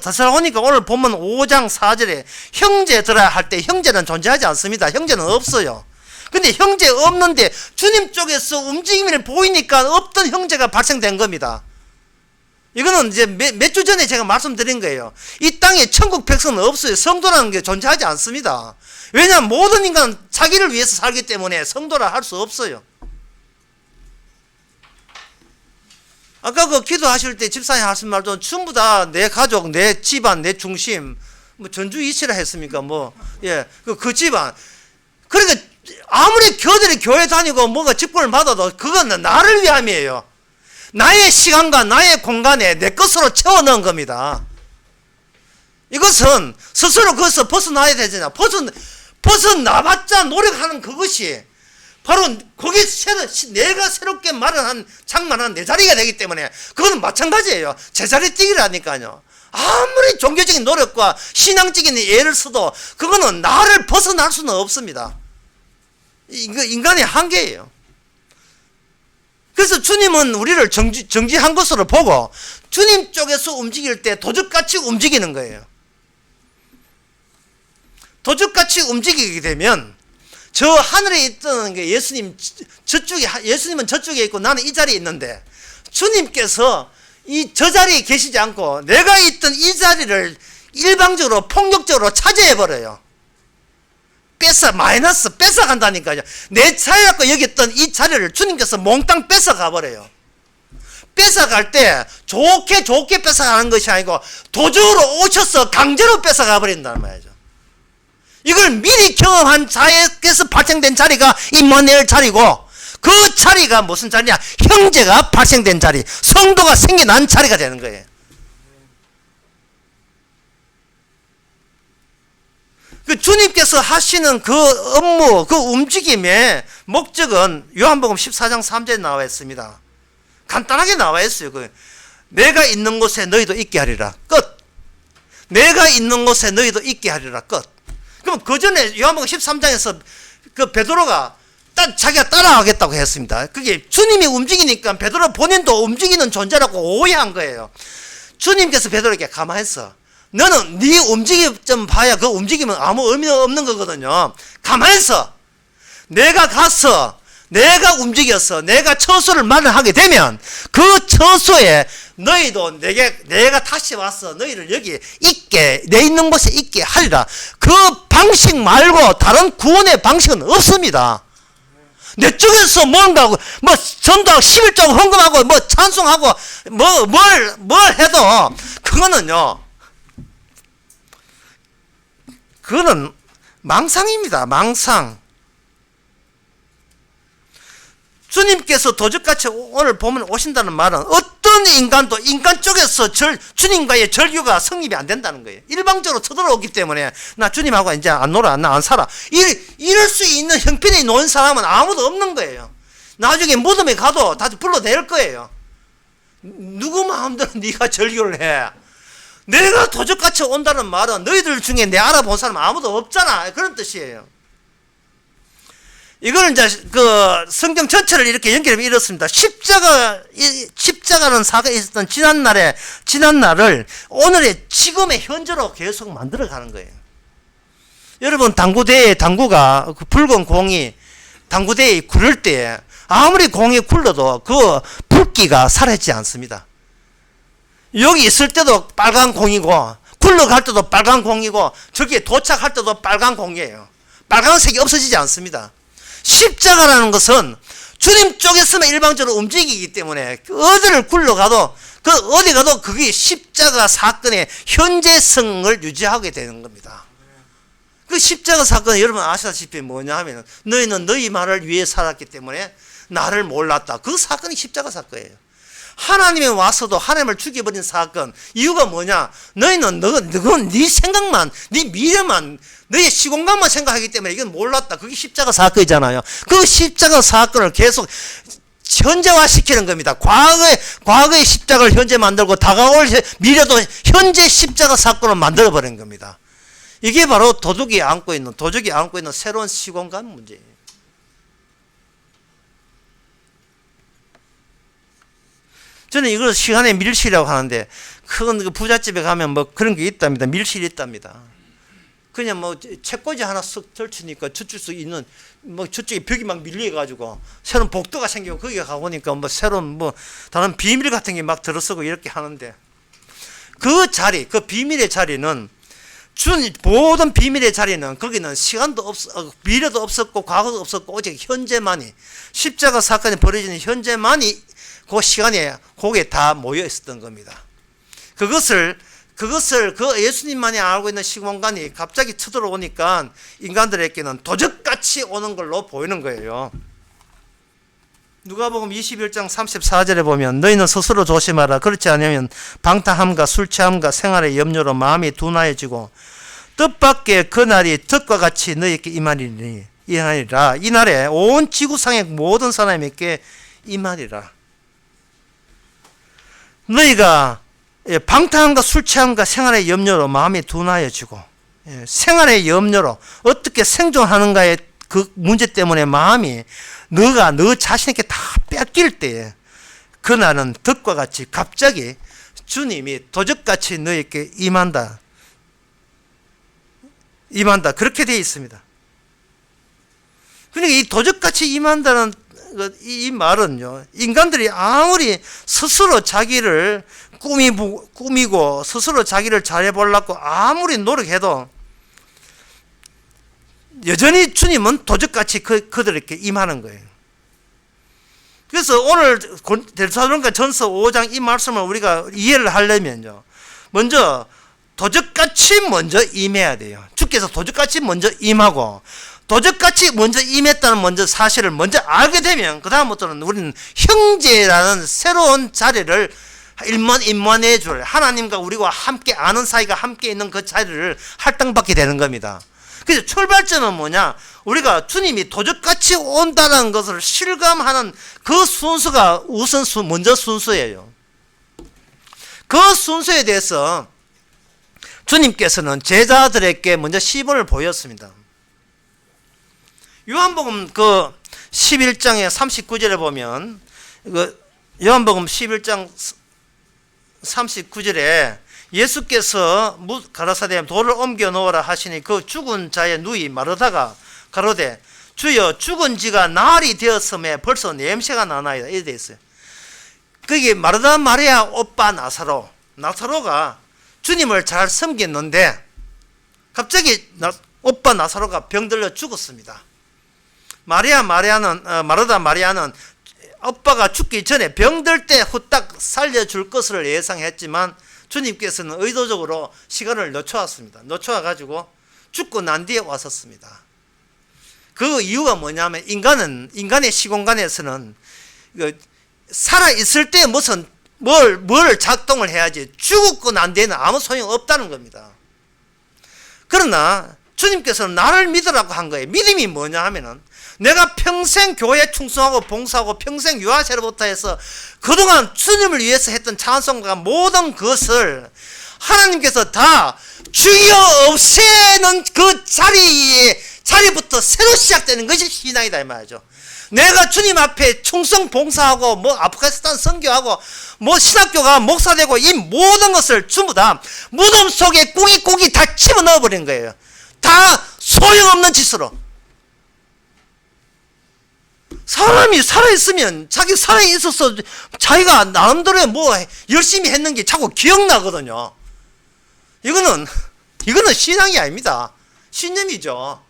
데살로니가 오늘 보면 5장 4절에 형제 들어야 할 때 형제는 존재하지 않습니다. 형제는 없어요. 근데 형제 없는데 주님 쪽에서 움직임이 보이니까 없던 형제가 발생된 겁니다. 이거는 이제 몇 주 전에 제가 말씀드린 거예요. 이 땅에 천국 백성은 없어요. 성도라는 게 존재하지 않습니다. 왜냐하면 모든 인간은 자기를 위해서 살기 때문에 성도라 할 수 없어요. 아까 그 기도하실 때 집사님 하신 말도 전부 다 내 가족, 내 집안, 내 중심, 뭐 전주이치라 했습니까? 그 집안. 그러니까 아무리 교들이 교회 다니고 뭔가 직분을 받아도 그건 나를 위함이에요. 나의 시간과 나의 공간에 내 것으로 채워넣은 겁니다. 이것은 스스로 거기서 벗어나야 되잖아. 벗어나봤자 노력하는 그것이 바로 거기 내가 새롭게 장만한 내 자리가 되기 때문에 그건 마찬가지예요. 제자리 뛰기라니까요. 아무리 종교적인 노력과 신앙적인 예를 써도 그거는 나를 벗어날 수는 없습니다. 인간의 한계예요. 그래서 주님은 우리를 정지한 것으로 보고 주님 쪽에서 움직일 때 도적같이 움직이는 거예요. 도적같이 움직이게 되면 저 하늘에 있던 게 예수님은 저쪽에 있고 나는 이 자리에 있는데 주님께서 저 자리에 계시지 않고 내가 있던 이 자리를 일방적으로 폭력적으로 차지해버려요. 마이너스 뺏어간다니까요. 내 차례라고 여겼던 이 자리를 주님께서 몽땅 뺏어가 버려요. 뺏어갈 때 좋게 뺏어가는 것이 아니고 도적으로 오셔서 강제로 뺏어가 버린다는 말이죠. 이걸 미리 경험한 자에게서 발생된 자리가 임마누엘 자리고, 그 자리가 무슨 자리냐? 형제가 발생된 자리, 성도가 생겨난 자리가 되는 거예요. 그 주님께서 하시는 그 업무, 그 움직임의 목적은 요한복음 14장 3절에 나와 있습니다. 간단하게 나와 있어요. 내가 있는 곳에 너희도 있게 하리라. 끝. 내가 있는 곳에 너희도 있게 하리라. 끝. 그럼 그 전에 요한복음 13장에서 그 베드로가 자기가 따라가겠다고 했습니다. 그게 주님이 움직이니까 베드로 본인도 움직이는 존재라고 오해한 거예요. 주님께서 베드로에게 가만히 있어. 너는 네 움직임 좀 봐야 그 움직임은 아무 의미가 없는 거거든요. 가만히 있어. 내가 가서 내가 움직여서 내가 처소를 마련하게 되면 그 처소에 너희도 내가 다시 와서 너희를 여기 있게, 내 있는 곳에 있게 하리라. 그 방식 말고 다른 구원의 방식은 없습니다. 내 쪽에서 뭔가 뭐 전도하고 11조하고 헌금하고 뭐 찬송하고 뭘 해도 그거는 망상입니다. 망상. 주님께서 도적같이 오늘 보면 오신다는 말은 어떤 인간도 인간 쪽에서 주님과의 절규가 성립이 안 된다는 거예요. 일방적으로 쳐들어오기 때문에 나 주님하고 이제 안 놀아, 나 안 살아. 이럴 수 있는 형편이 놓인 사람은 아무도 없는 거예요. 나중에 무덤에 가도 다시 불러낼 거예요. 누구 마음대로 네가 절규를 해. 내가 도적같이 온다는 말은 너희들 중에 내 알아본 사람 아무도 없잖아. 그런 뜻이에요. 이거는 이제 그 성경 전체를 이렇게 연결하면 이렇습니다. 십자가는 사건이 있었던 지난날을 오늘의 지금의 현재로 계속 만들어 가는 거예요. 여러분, 당구가 그 붉은 공이 당구대에 굴을 때 아무리 공이 굴러도 그 붉기가 사라지지 않습니다. 여기 있을 때도 빨간 공이고 굴러갈 때도 빨간 공이고 저기에 도착할 때도 빨간 공이에요. 빨간색이 없어지지 않습니다. 십자가라는 것은 주님 쪽에서만 일방적으로 움직이기 때문에 어디를 굴러가도 어디 가도 그게 십자가 사건의 현재성을 유지하게 되는 겁니다. 그 십자가 사건은 여러분 아시다시피 뭐냐 하면 너희는 너희 말을 위해 살았기 때문에 나를 몰랐다. 그 사건이 십자가 사건이에요. 하나님이 와서도 하나님을 죽여버린 사건. 이유가 뭐냐? 너희는 네 생각만, 네 미래만, 너의 시공간만 생각하기 때문에 이건 몰랐다. 그게 십자가 사건이잖아요. 그 십자가 사건을 계속 현재화시키는 겁니다. 과거의 십자가를 현재 만들고 다가올 미래도 현재 십자가 사건을 만들어버린 겁니다. 이게 바로 도적이 안고 있는 새로운 시공간 문제예요. 저는 이걸 시간의 밀실이라고 하는데, 큰 그 부잣집에 가면 뭐 그런 게 있답니다. 밀실이 있답니다. 그냥 뭐 책꽂이 하나 쓱 걸치니까 저쪽 있는 뭐 저쪽에 벽이 막 밀려가지고 새로운 복도가 생기고 거기에 가보니까 뭐 새로운 뭐 다른 비밀 같은 게 막 들어서고 이렇게 하는데, 그 자리, 그 비밀의 자리는 모든 비밀의 자리는 거기는 시간도 미래도 없었고 과거도 없었고 오직 현재만이, 십자가 사건이 벌어지는 현재만이 그 시간에 거기에 다 모여 있었던 겁니다. 그것을 그 예수님만이 알고 있는 시공간이 갑자기 쳐들어오니까 인간들에게는 도적같이 오는 걸로 보이는 거예요. 누가복음 21장 34절에 보면 너희는 스스로 조심하라. 그렇지 않으면 방탕함과 술 취함과 생활의 염려로 마음이 둔하여지고 뜻밖의 그날이 덕과 같이 너희에게 임하리라. 이날에 온 지구상의 모든 사람에게 임하리라. 너희가 방탕함과 술 취함과 생활의 염려로 마음이 둔하여지고 생활의 염려로 어떻게 생존하는가의 그 문제 때문에 마음이 너가 너 자신에게 다 뺏길 때에 그날은 덕과 같이 갑자기 주님이 도적같이 너에게 임한다. 그렇게 되어 있습니다. 그러니까 이 도적같이 임한다는 이 말은요, 인간들이 아무리 스스로 자기를 꾸미고 스스로 자기를 잘해보려고 아무리 노력해도 여전히 주님은 도적같이 그들에게 임하는 거예요. 그래서 오늘 데살로니가 전서 5장 이 말씀을 우리가 이해를 하려면요, 먼저 도적같이 먼저 임해야 돼요. 주께서 도적같이 먼저 임하고, 도적같이 먼저 임했다는 먼저 사실을 먼저 알게 되면 그 다음부터는 우리는 형제라는 새로운 자리를 임만해 줄, 하나님과 우리와 함께 아는 사이가 함께 있는 그 자리를 할당받게 되는 겁니다. 그래서 출발점은 뭐냐? 우리가 주님이 도적같이 온다는 것을 실감하는 그 순서가 먼저 순서예요. 그 순서에 대해서 주님께서는 제자들에게 먼저 시범을 보였습니다. 요한복음 그 11장의 39절에 보면, 요한복음 11장 39절에 예수께서 가라사대 돌을 옮겨 놓으라 하시니 그 죽은 자의 누이 마르다가 가로되 주여 죽은 지가 날이 되었음에 벌써 냄새가 나나이다 이렇게 되어 있어요. 거기 마르다 마리아 오빠 나사로가 주님을 잘 섬겼는데 갑자기 오빠 나사로가 병들려 죽었습니다. 마르다 마리아는 오빠가 죽기 전에 병들 때 후딱 살려줄 것을 예상했지만 주님께서는 의도적으로 시간을 늦춰왔습니다. 늦춰와가지고 죽고 난 뒤에 왔었습니다. 그 이유가 뭐냐면 인간의 시공간에서는 살아있을 때 뭘 작동을 해야지 죽고 난 뒤에는 아무 소용 없다는 겁니다. 그러나 주님께서는 나를 믿으라고 한 거예요. 믿음이 뭐냐 하면은 내가 평생 교회에 충성하고 봉사하고 평생 유아세로부터 해서 그동안 주님을 위해서 했던 찬송과 모든 것을 하나님께서 다 주여 없애는 그 자리부터 새로 시작되는 것이 신앙이다 이 말이죠. 내가 주님 앞에 충성 봉사하고 아프가니스탄 선교하고 신학교가 목사되고 이 모든 것을 전부 다 무덤 속에 꾸깃꾸깃 다 집어넣어 버린 거예요. 다 소용없는 짓으로. 사람이 살아있으면 자기 살아있어서 자기가 나름대로 열심히 했는 게 자꾸 기억나거든요. 이거는 신앙이 아닙니다. 신념이죠.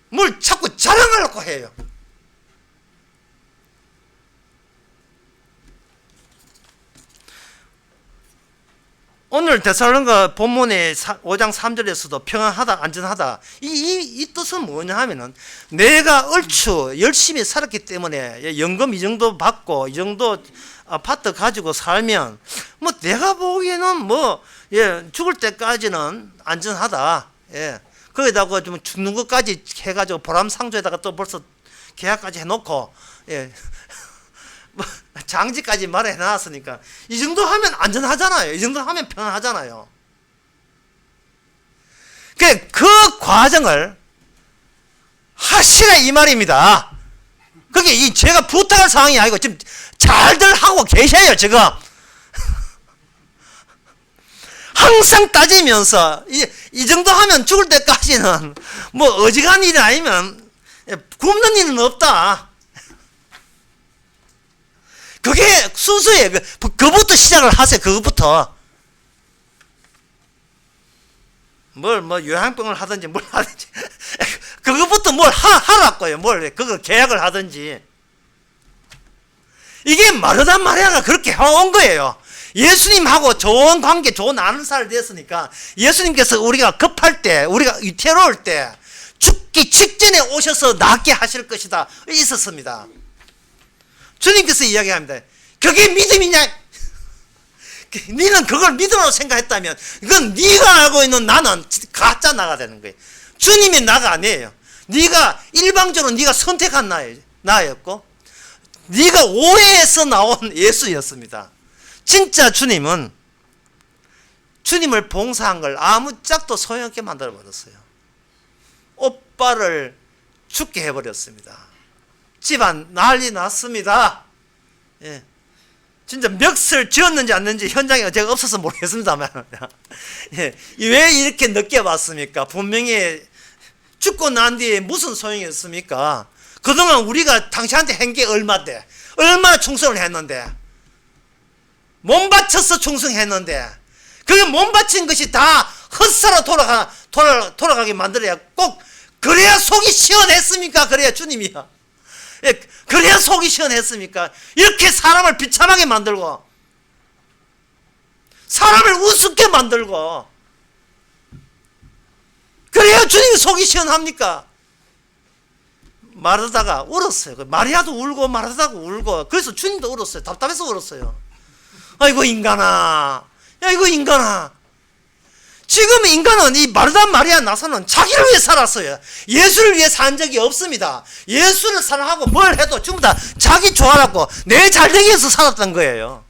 뭘 자꾸 자랑하려고 해요. 오늘 데살로니가 본문의 5장 3절에서도 평안하다, 안전하다. 이 뜻은 뭐냐 하면은 내가 얼추 열심히 살았기 때문에 연금 이 정도 받고 이 정도 아파트 가지고 살면 내가 보기에는 죽을 때까지는 안전하다. 예. 거기다가 좀 죽는 것까지 해가지고 보람상조에다가 또 벌써 계약까지 해놓고, 예. 장지까지 말해 놨으니까 이 정도 하면 안전하잖아요. 이 정도 하면 편안하잖아요. 그 과정을 하시라 이 말입니다. 그게 제가 부탁할 상황이 아니고 지금 잘들 하고 계셔요 지금. 항상 따지면서 이 정도 하면 죽을 때까지는 어지간한 일이 아니면 굶는 일은 없다. 그게 순서예요. 그것부터 시작을 하세요. 그것부터. 요양병을 하든지 뭘 하든지. 그것부터 뭘 하라고요. 그거 계약을 하든지. 이게 마르다 마리아가 그렇게 해온 거예요. 예수님하고 좋은 관계, 좋은 아는 사람이 됐으니까 예수님께서 우리가 급할 때, 우리가 위태로울 때 죽기 직전에 오셔서 낫게 하실 것이다. 있었습니다. 주님께서 이야기합니다. 그게 믿음이냐? 너는 그걸 믿음으로 생각했다면 이건 네가 알고 있는 나는 가짜 나가 되는 거예요. 주님이 나가 아니에요. 네가 일방적으로 네가 선택한 나였고 네가 오해해서 나온 예수였습니다. 진짜 주님은 주님을 봉사한 걸 아무짝도 소용없게 만들어버렸어요. 오빠를 죽게 해버렸습니다. 집안 난리 났습니다. 예. 진짜 멱살 지었는지 안는지 현장에 제가 없어서 모르겠습니다만 예. 왜 이렇게 늦게 왔습니까? 분명히 죽고 난 뒤에 무슨 소용이 있습니까? 그동안 우리가 당신한테 한 게 얼마인데, 얼마나 충성을 했는데, 몸 바쳐서 충성했는데, 그게 몸 바친 것이 다 헛사로 돌아가게 만들어야 꼭 그래야 속이 시원했습니까? 그래야 주님이야. 예, 그래야 속이 시원했습니까? 이렇게 사람을 비참하게 만들고 사람을 우습게 만들고 그래야 주님이 속이 시원합니까? 마르다가 울었어요. 마리아도 울고 마르다가 울고 그래서 주님도 울었어요. 답답해서 울었어요. 아이고 인간아, 야 이거 인간아. 지금 인간은 이 마르다 마리아 나서는 자기를 위해 살았어요. 예수를 위해 산 적이 없습니다. 예수를 사랑하고 뭘 해도 전부 다 자기 좋아라고 내 잘되기 위해서 살았던 거예요.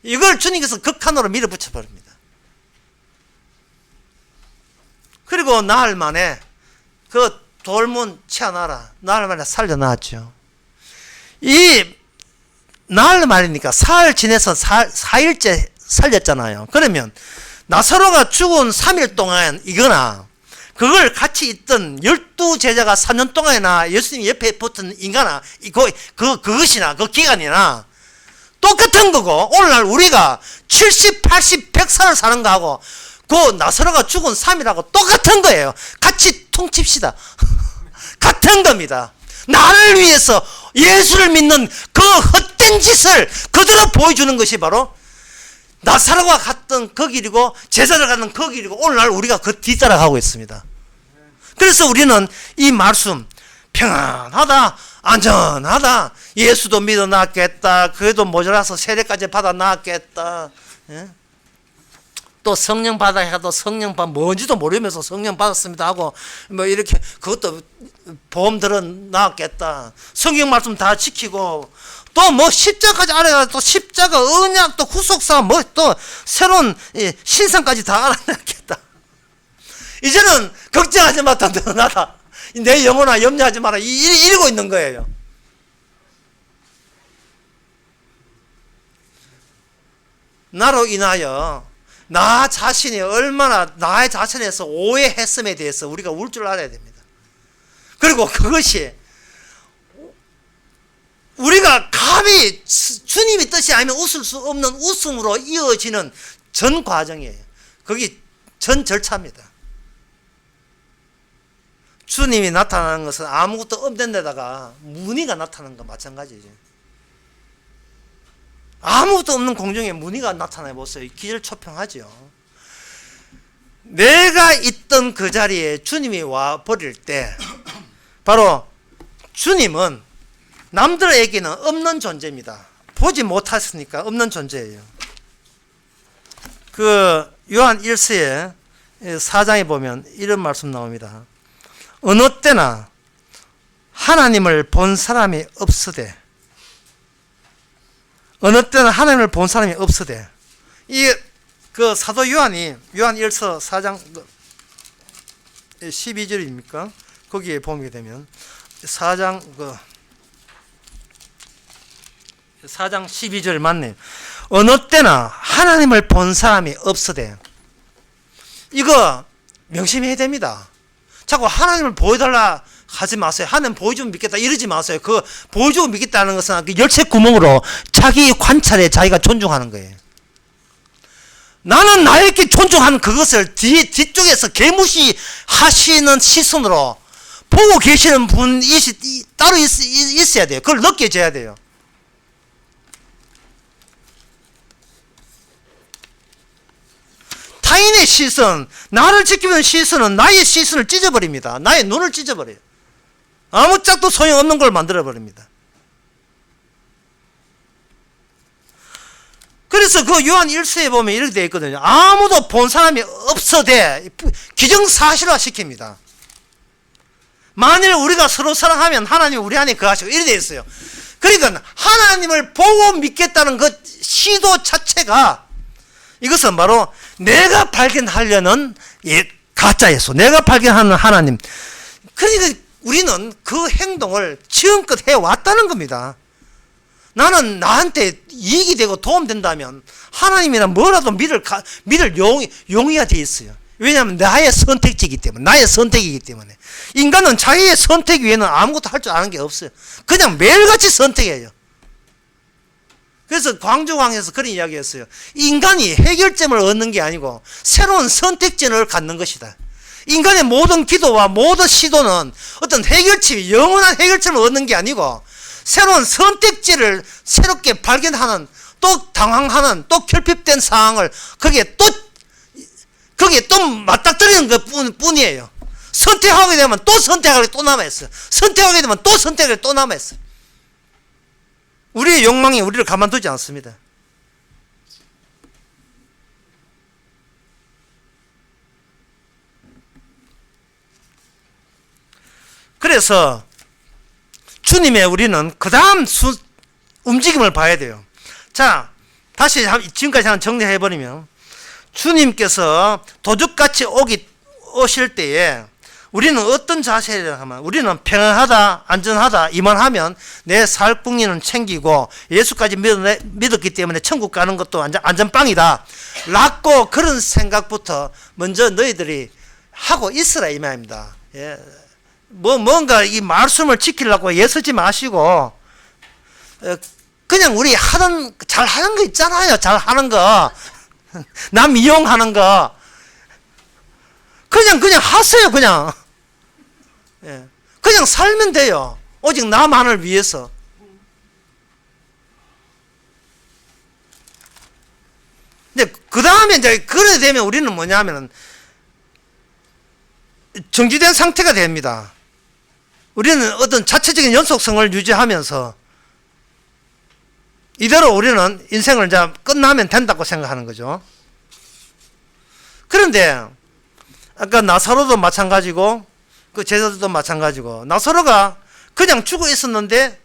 이걸 주님께서 극한으로 밀어붙여 버립니다. 그리고 나흘 만에 그 돌문 치아나라 나흘 만에 살려놨죠. 이 나흘 만이니까 사흘 지내서 4일째 살렸잖아요. 그러면 나사로가 죽은 3일 동안 이거나 그걸 같이 있던 12제자가 3년 동안이나 예수님 옆에 붙은 인간아 그것이나 그 기간이나 똑같은 거고 오늘날 우리가 70, 80, 100살을 사는 거하고 그 나사로가 죽은 3일하고 똑같은 거예요. 같이 퉁칩시다. 같은 겁니다. 나를 위해서 예수를 믿는 그 헛된 짓을 그대로 보여주는 것이 바로 나사로가 갔던 그 길이고 제자들 갔던 그 길이고 오늘날 우리가 그 뒤따라가고 있습니다. 그래서 우리는 이 말씀 평안하다 안전하다 예수도 믿어 나왔겠다 그래도 모자라서 세례까지 받아 나왔겠다 예? 또 성령 받아 해도 성령 뭔지도 모르면서 성령 받았습니다 하고 뭐 이렇게 그것도 보험 들어 나왔겠다 성경 말씀 다 지키고 또 뭐 십자가까지 알아야 또 십자가 언약 또 구속사 뭐 또 새로운 신상까지 다 알아냈겠다. 이제는 걱정하지 마 든든하다. 내 영혼아 염려하지 마라 이러고 있는 거예요. 나로 인하여 나 자신이 얼마나 나의 자신에서 오해했음에 대해서 우리가 울 줄 알아야 됩니다. 그리고 그것이 우리가 감히 주님의 뜻이 아니면 웃을 수 없는 웃음으로 이어지는 전 과정이에요. 거기 전 절차입니다. 주님이 나타나는 것은 아무것도 없는 데다가 무늬가 나타나는 거 마찬가지죠. 아무것도 없는 공중에 무늬가 나타나 보세요. 기절초평하죠. 내가 있던 그 자리에 주님이 와 버릴 때 바로 주님은 남들에게는 없는 존재입니다. 보지 못했으니까 없는 존재예요. 그 요한 1서에 4장에 보면 이런 말씀 나옵니다. 어느 때나 하나님을 본 사람이 없으되 어느 때는 하나님을 본 사람이 없으되 이 그 사도 요한이 요한 1서 4장 12절입니까? 거기에 보게 되면 4장 12절 맞네요. 어느 때나 하나님을 본 사람이 없으되 이거 명심해야 됩니다. 자꾸 하나님을 보여달라 하지 마세요. 하나님 보여주면 믿겠다 이러지 마세요. 그 보여주면 믿겠다는 것은 그 열쇠 구멍으로 자기 관찰에 자기가 존중하는 거예요. 나는 나에게 존중하는 그것을 뒤쪽에서 개무시하시는 시선으로 보고 계시는 분이 따로 있어야 돼요. 그걸 느껴져야 돼요. 타인의 시선, 나를 지키는 시선은 나의 시선을 찢어버립니다. 나의 눈을 찢어버려요. 아무짝도 소용없는 걸 만들어버립니다. 그래서 그 요한 1서에 보면 이렇게 되어 있거든요. 아무도 본 사람이 없어대 기정사실화 시킵니다. 만일 우리가 서로 사랑하면 하나님이 우리 안에 거하시고 이렇게 되어 있어요. 그러니까 하나님을 보고 믿겠다는 그 시도 자체가 이것은 바로 내가 발견하려는 가짜 예수, 내가 발견하는 하나님. 그러니까 우리는 그 행동을 지금껏 해왔다는 겁니다. 나는 나한테 이익이 되고 도움된다면 하나님이나 뭐라도 믿을 용의가 되어 있어요. 왜냐하면 나의 선택지이기 때문에, 나의 선택이기 때문에. 인간은 자기의 선택 위에는 아무것도 할 줄 아는 게 없어요. 그냥 매일같이 선택해요. 그래서 광주왕에서 그런 이야기했어요. 인간이 해결점을 얻는 게 아니고 새로운 선택지를 갖는 것이다. 인간의 모든 기도와 모든 시도는 어떤 해결책, 영원한 해결책을 얻는 게 아니고 새로운 선택지를 새롭게 발견하는, 또 당황하는, 또 결핍된 상황을 거기에 또 맞닥뜨리는 것 뿐이에요. 선택하게 되면 또 선택하게 또 남아있어요. 선택하게 되면 또 선택하게 또 남아있어요. 우리의 욕망이 우리를 가만두지 않습니다. 그래서 주님의 우리는 그 다음 움직임을 봐야 돼요. 자, 다시 지금까지 한번 정리해버리면, 주님께서 도둑같이 오실 때에 우리는 어떤 자세를 하면, 우리는 평안하다, 안전하다 이만 하면 내 살궁리는 챙기고 예수까지 믿었기 때문에 천국 가는 것도 안전빵이다 라고, 그런 생각부터 먼저 너희들이 하고 있으라 이 말입니다. 예. 뭔가 이 말씀을 지키려고 애쓰지 마시고, 그냥 우리 잘 하는 거 있잖아요. 잘 하는 거. 남 이용하는 거. 그냥 하세요, 그냥. 예. 그냥 살면 돼요. 오직 나만을 위해서. 근데 그 다음에 이제 그래 되면 우리는 뭐냐면은 정지된 상태가 됩니다. 우리는 어떤 자체적인 연속성을 유지하면서 이대로 우리는 인생을 이제 끝나면 된다고 생각하는 거죠. 그런데 아까 나사로도 마찬가지고 그 제자들도 마찬가지고, 나사로가 그냥 죽어 있었는데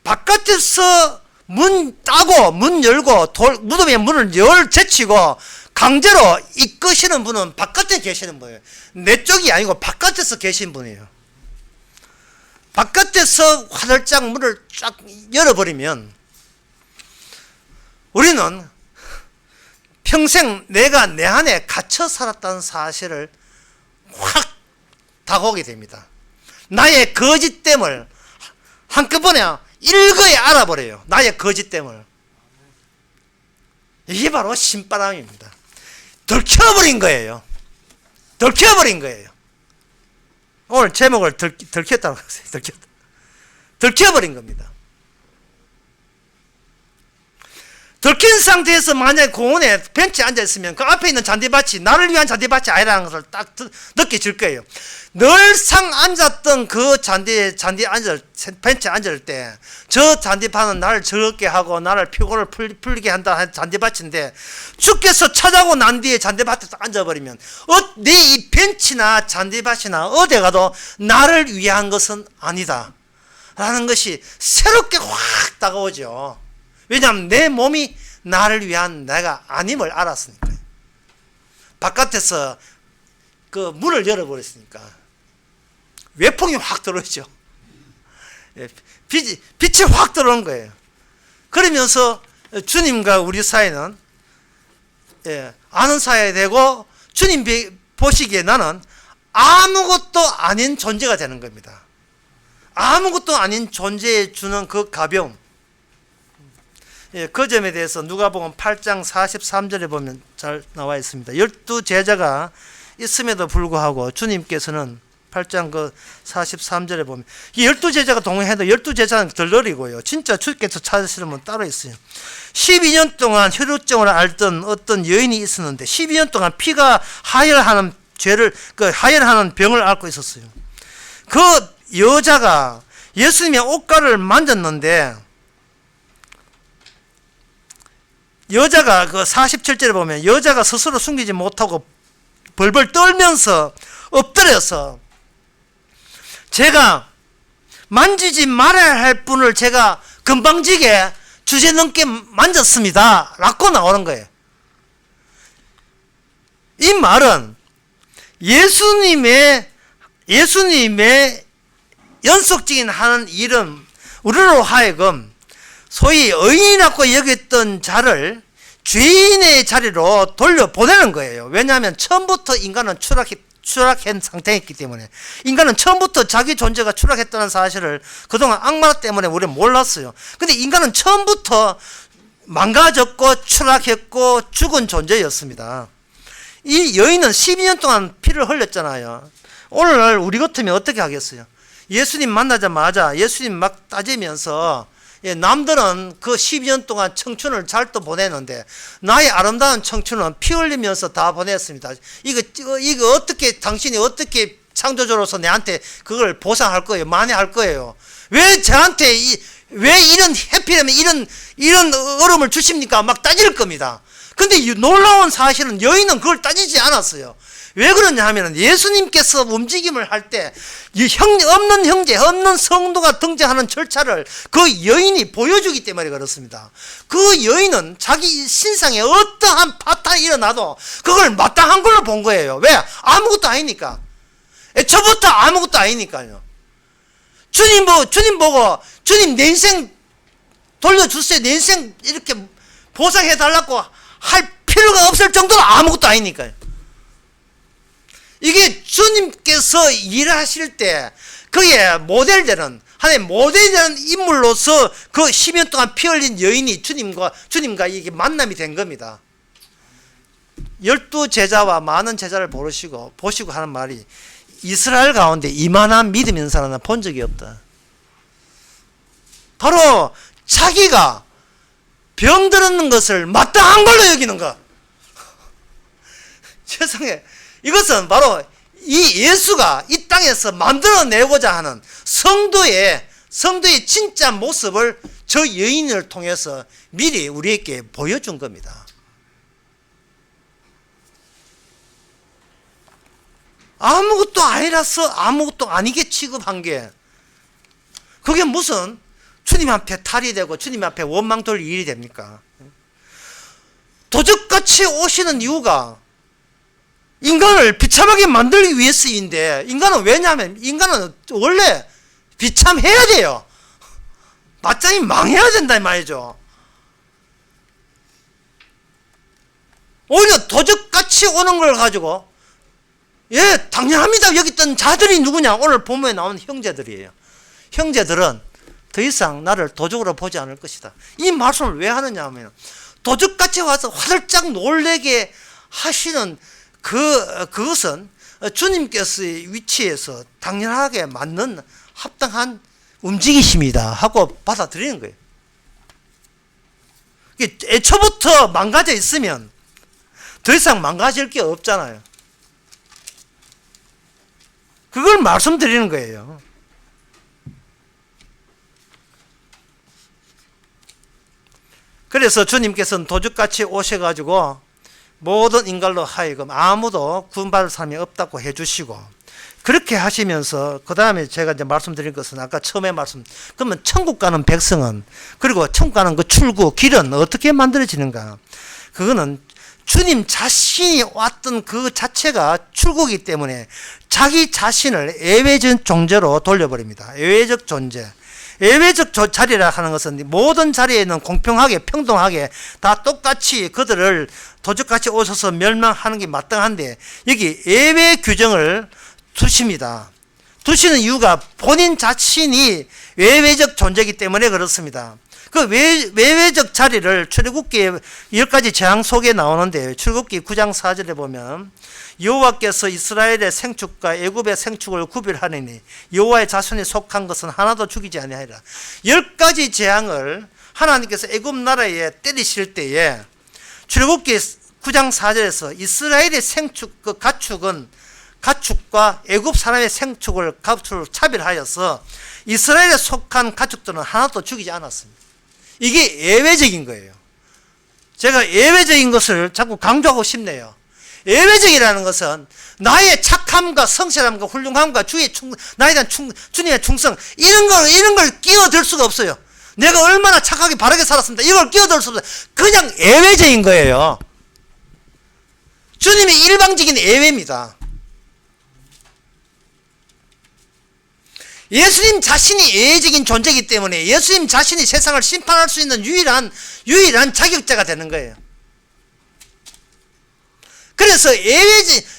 바깥에서 문 따고 문 열고 무덤에 문을 제치고 강제로 이끄시는 분은 바깥에 계시는 분이에요. 내 쪽이 아니고 바깥에서 계신 분이에요. 바깥에서 화들짝 문을 쫙 열어버리면 우리는 평생 내가 내 안에 갇혀 살았다는 사실을 확 다가오게 됩니다. 나의 거짓됨을 한꺼번에 일거에 알아버려요. 나의 거짓됨을. 이게 바로 신바람입니다. 들켜버린 거예요. 들켜버린 거예요. 오늘 제목을 들켰다고 했어요. 들켜버린 겁니다. 들킨 상태에서 만약에 공원에 벤치에 앉아있으면 그 앞에 있는 잔디밭이 나를 위한 잔디밭이 아니라는 것을 딱 느껴질 거예요. 늘상 앉았던 그 벤치에 앉을 때 저 잔디밭은 나를 즐겁게 하고 나를 피곤을 풀리게 한다 잔디밭인데, 주께서 찾아오고 난 뒤에 잔디밭에 앉아버리면 내 이 벤치나 잔디밭이나 어디 가도 나를 위한 것은 아니다 라는 것이 새롭게 확 다가오죠. 왜냐하면 내 몸이 나를 위한 내가 아님을 알았으니까. 바깥에서 그 문을 열어버렸으니까 외풍이 확 들어오죠. 빛이 확 들어온 거예요. 그러면서 주님과 우리 사이는 아는 사이가 되고, 주님 보시기에 나는 아무것도 아닌 존재가 되는 겁니다. 아무것도 아닌 존재에 주는 그 가벼움. 그 점에 대해서 누가복음 8장 43절에 보면 잘 나와 있습니다. 12제자가 있음에도 불구하고 주님께서는 8장 그 43절에 보면 이 12제자가 동행해도 12제자는 덜 느리고요. 진짜 주께서 찾으시는 분 따로 있어요. 12년 동안 혈루증을 앓던 어떤 여인이 있었는데 12년 동안 피가 하혈하는 하혈하는 병을 앓고 있었어요. 그 여자가 예수님의 옷가를 만졌는데, 여자가 그 47절에 보면 여자가 스스로 숨기지 못하고 벌벌 떨면서 엎드려서, 제가 만지지 말아야 할 분을 제가 금방지게 주제넘게 만졌습니다 라고 나오는 거예요. 이 말은 예수님의 연속적인 하는 일은 우리로 하여금 소위 의인이라고 여겼던 자를 죄인의 자리로 돌려보내는 거예요. 왜냐하면 처음부터 인간은 추락한 상태였기 때문에, 인간은 처음부터 자기 존재가 추락했다는 사실을 그동안 악마 때문에 우리는 몰랐어요. 근데 인간은 처음부터 망가졌고 추락했고 죽은 존재였습니다. 이 여인은 12년 동안 피를 흘렸잖아요. 오늘날 우리 같으면 어떻게 하겠어요? 예수님 만나자마자 예수님 막 따지면서 남들은 그 12년 동안 청춘을 잘 또 보내는데 나의 아름다운 청춘은 피 흘리면서 다 보냈습니다. 이거 어떻게 당신이 어떻게 창조주로서 내한테 그걸 보상할 거예요? 만회할 거예요? 왜 저한테 왜 이런 해피라면 이런 얼음을 주십니까? 막 따질 겁니다. 근데 놀라운 사실은 여인은 그걸 따지지 않았어요. 왜 그러냐 하면 예수님께서 움직임을 할 때 없는 형제, 없는 성도가 등장하는 절차를 그 여인이 보여주기 때문에 그렇습니다. 그 여인은 자기 신상에 어떠한 파탄이 일어나도 그걸 마땅한 걸로 본 거예요. 왜? 아무것도 아니니까. 애초부터 아무것도 아니니까요. 주님 보고 주님 내 인생 돌려주세요. 내 인생 이렇게 보상해달라고 할 필요가 없을 정도로 아무것도 아니니까요. 이게 주님께서 일하실 때 그의 모델되는 하나의 모델되는 인물로서 그 10년 동안 피 흘린 여인이 주님과 이게 만남이 된 겁니다. 12제자와 많은 제자를 보시고 하는 말이 이스라엘 가운데 이만한 믿음 있는 사람은 본 적이 없다. 바로 자기가 병들었는 것을 마땅한 걸로 여기는 것. 세상에 이것은 바로 이 예수가 이 땅에서 만들어내고자 하는 성도의 진짜 모습을 저 여인을 통해서 미리 우리에게 보여준 겁니다. 아무것도 아니라서 아무것도 아니게 취급한 게 그게 무슨 주님 앞에 탈이 되고 주님 앞에 원망 돌릴 일이 됩니까? 도적같이 오시는 이유가 인간을 비참하게 만들기 위해서인데 인간은 왜냐하면 인간은 원래 비참해야 돼요. 마땅히 망해야 된다 이 말이죠. 오히려 도적같이 오는 걸 가지고 당연합니다 여기 있던 자들이 누구냐? 오늘 본문에 나오는 형제들이에요. 형제들은 더 이상 나를 도적으로 보지 않을 것이다. 이 말씀을 왜 하느냐 하면 도적같이 와서 화들짝 놀래게 하시는 그것은 주님께서의 위치에서 당연하게 맞는 합당한 움직이심이다 하고 받아들이는 거예요. 애초부터 망가져 있으면 더 이상 망가질 게 없잖아요. 그걸 말씀드리는 거예요. 그래서 주님께서는 도둑같이 오셔가지고 모든 인간로 하여금 아무도 구원받을 사람이 없다고 해주시고 그렇게 하시면서 그 다음에 제가 이제 말씀드린 것은 아까 처음에 그러면 천국 가는 백성은 그리고 천국 가는 그 출구 길은 어떻게 만들어지는가? 그거는 주님 자신이 왔던 그 자체가 출구이기 때문에 자기 자신을 예외적 존재로 돌려버립니다. 예외적 존재. 예외적 자리라 하는 것은 모든 자리에는 공평하게 평등하게 다 똑같이 그들을 도적같이 오셔서 멸망하는 게 마땅한데 여기 예외 규정을 두십니다. 두시는 이유가 본인 자신이 예외적 존재이기 때문에 그렇습니다. 그 외외적 자리를 출애굽기 10가지 재앙 속에 나오는데 출애굽기 9장 4절에 보면 여호와께서 이스라엘의 생축과 애굽의 생축을 구별하느니 여호와의 자손이 속한 것은 하나도 죽이지 아니하리라. 10가지 재앙을 하나님께서 애굽 나라에 때리실 때에 출애굽기 9장 4절에서 이스라엘의 생축 그 가축과 애굽 사람의 생축을 가축으로 차별하여서 이스라엘에 속한 가축들은 하나도 죽이지 않았습니다. 이게 예외적인 거예요. 제가 예외적인 것을 자꾸 강조하고 싶네요. 예외적이라는 것은 나의 착함과 성실함과 훌륭함과 나에 대한 주님의 충성 이런 걸 끼어들 수가 없어요. 내가 얼마나 착하게 바르게 살았습니다. 이걸 끼어들 수 없어요. 그냥 예외적인 거예요. 주님의 일방적인 예외입니다. 예수님 자신이 예외적인 존재이기 때문에 예수님 자신이 세상을 심판할 수 있는 유일한 자격자가 되는 거예요. 그래서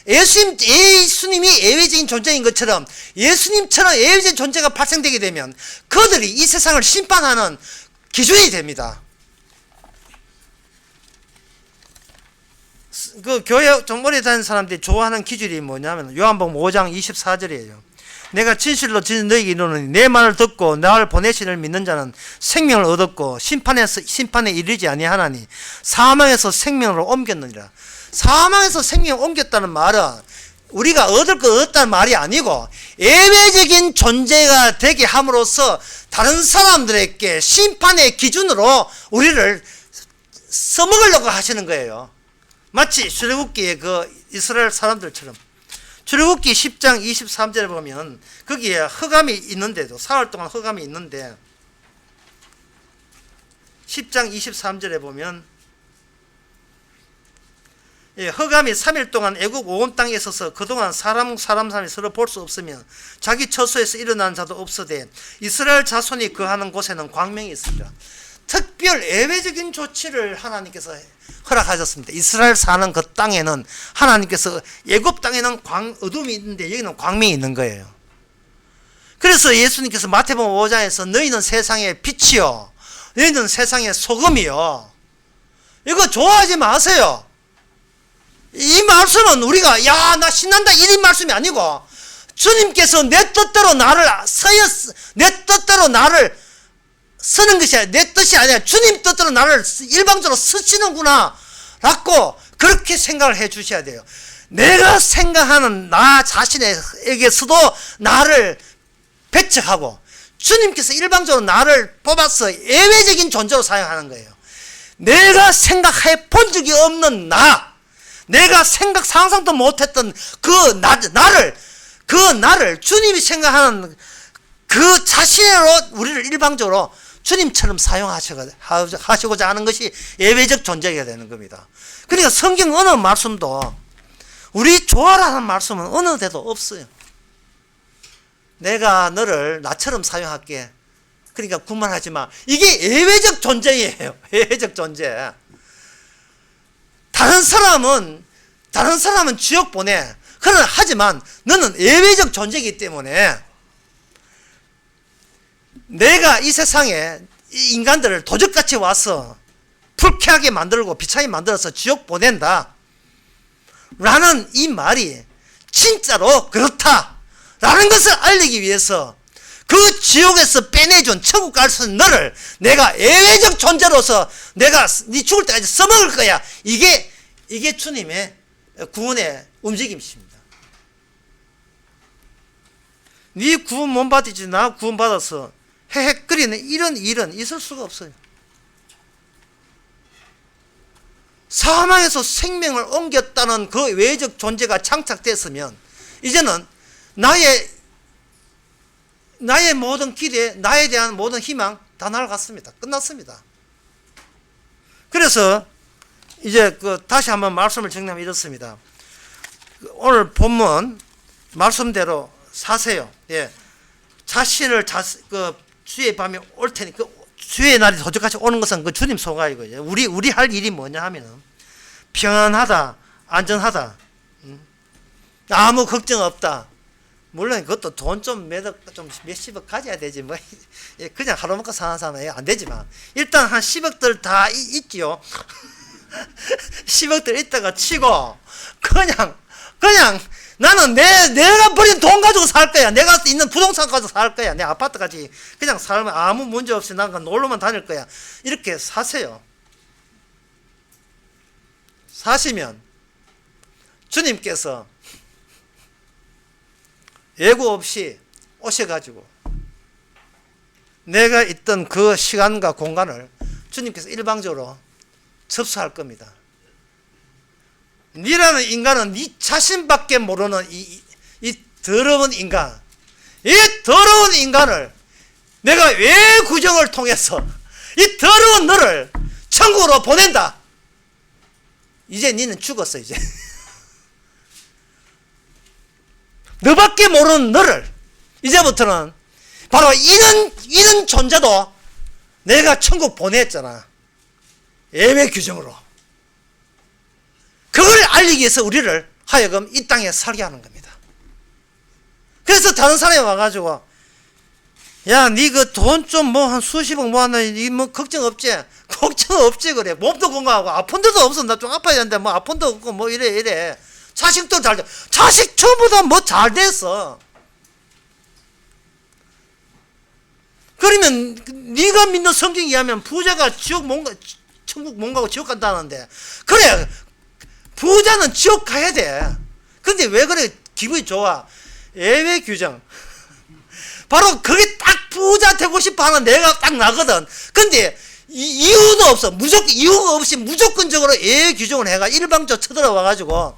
예수님이 예외적인 존재인 것처럼 예수님처럼 예외적인 존재가 발생되게 되면 그들이 이 세상을 심판하는 기준이 됩니다. 그 교회 좀 오래 다니는 사람들이 좋아하는 기준이 뭐냐면 요한복음 5장 24절이에요. 내가 진실로 너희에게 이르노니 내 말을 듣고 나를 보내신 이를 믿는 자는 생명을 얻었고 심판에 이르지 아니하나니 사망에서 생명으로 옮겼느니라. 사망에서 생명을 옮겼다는 말은 우리가 얻을 거 얻었다는 말이 아니고 예외적인 존재가 되게 함으로써 다른 사람들에게 심판의 기준으로 우리를 써먹으려고 하시는 거예요. 마치 출애굽기의 그 이스라엘 사람들처럼 출애굽기 10장 23절에 보면 거기에 흑암이 있는데도 사흘 동안 흑암이 있는데 10장 23절에 보면 흑암이 3일 동안 애국 온 땅에 있어서 그동안 사람이 서로 볼 수 없으며 자기 처소에서 일어난 자도 없으되 이스라엘 자손이 거하는 곳에는 광명이 있습니다. 특별 예외적인 조치를 하나님께서 허락하셨습니다. 이스라엘 사는 그 땅에는 하나님께서 애굽 땅에는 어둠이 있는데 여기는 광명이 있는 거예요. 그래서 예수님께서 마태복음 5장에서 너희는 세상의 빛이요 너희는 세상의 소금이요 이거 좋아하지 마세요. 이 말씀은 우리가 야 나 신난다 이런 말씀이 아니고 주님께서 내 뜻대로 나를 쓰는 것이 아니라 내 뜻이 아니라 주님 뜻대로 나를 일방적으로 쓰시는구나 라고 그렇게 생각을 해 주셔야 돼요. 내가 생각하는 나 자신에게서도 나를 배척하고 주님께서 일방적으로 나를 뽑아서 예외적인 존재로 사용하는 거예요. 내가 생각해 본 적이 없는 내가 상상도 못했던 그 나를 주님이 생각하는 그 자신으로 우리를 일방적으로 주님처럼 사용하시고자 하는 것이 예외적 존재가 되는 겁니다. 그러니까 성경 어느 말씀도 우리 좋아라는 말씀은 어느 데도 없어요. 내가 너를 나처럼 사용할게. 그러니까 구만하지 마. 이게 예외적 존재예요. 예외적 존재. 다른 사람은 지옥 보내. 하지만 너는 예외적 존재이기 때문에 내가 이 세상에 이 인간들을 도적같이 와서 불쾌하게 만들고 비참하게 만들어서 지옥 보낸다 라는 이 말이 진짜로 그렇다 라는 것을 알리기 위해서 그 지옥에서 빼내준 천국 갈 수 있는 너를 내가 예외적 존재로서 내가 네 죽을 때까지 써먹을 거야. 이게 주님의 구원의 움직임입니다. 네 구원 못 받지 나 구원 받아서 헤헤거리는 이런 일은 있을 수가 없어요. 사망에서 생명을 옮겼다는 그 외적 존재가 장착됐으면 이제는 나의 모든 기대, 나에 대한 모든 희망 다 날아갔습니다. 끝났습니다. 그래서 이제 다시 한번 말씀을 정리하면 이렇습니다. 오늘 본문 말씀대로 사세요. 예. 자신을 주의 밤이 올 테니 주의 날이 도적같이 오는 것은 그 주님 소가이고요. 우리 할 일이 뭐냐 하면은 평안하다, 안전하다, 아무 걱정 없다. 물론 그것도 돈 좀 몇십억 가져야 되지 뭐 그냥 하루 먹고 사는 사람은 안 되지만 일단 한 10억들 다 있지요. 10억들 있다가 치고 그냥 나는 내가 버린 돈 가지고 살 거야. 내가 있는 부동산 가지고 살 거야. 내 아파트 같이 그냥 살면 아무 문제 없이 난 놀러만 다닐 거야. 이렇게 사세요. 사시면 주님께서 예고 없이 오셔가지고 내가 있던 그 시간과 공간을 주님께서 일방적으로 접수할 겁니다. 니라는 인간은 니 자신밖에 모르는 이 더러운 인간, 이 더러운 인간을 내가 왜 구정을 통해서 이 더러운 너를 천국으로 보낸다. 이제 니는 죽었어. 이제 너밖에 모르는 너를 이제부터는 바로 이런 존재도 내가 천국 보냈잖아. 예외 규정으로. 그걸 알리기 위해서 우리를 하여금 이 땅에 살게 하는 겁니다. 그래서 다른 사람이 와가지고 야, 니 그 돈 좀 뭐 한 수십억 모았나, 니 뭐 걱정 없지? 걱정 없지, 그래. 몸도 건강하고, 아픈 데도 없어. 나 좀 아파야 되는데, 뭐 아픈 데 없고, 뭐 이래. 자식도 잘 돼. 자식 전부 다 뭐 잘 됐어. 그러면, 니가 믿는 성경에 의하면 부자가 천국 못 가고 지옥 간다는데, 그래. 부자는 지옥 가야 돼. 근데 왜 그래? 기분이 좋아. 예외 규정. 바로 그게 딱 부자 되고 싶어 하는 내가 딱 나거든. 근데 이유도 없어. 이유가 없이 무조건적으로 예외 규정을 해가 일방적으로 쳐들어와가지고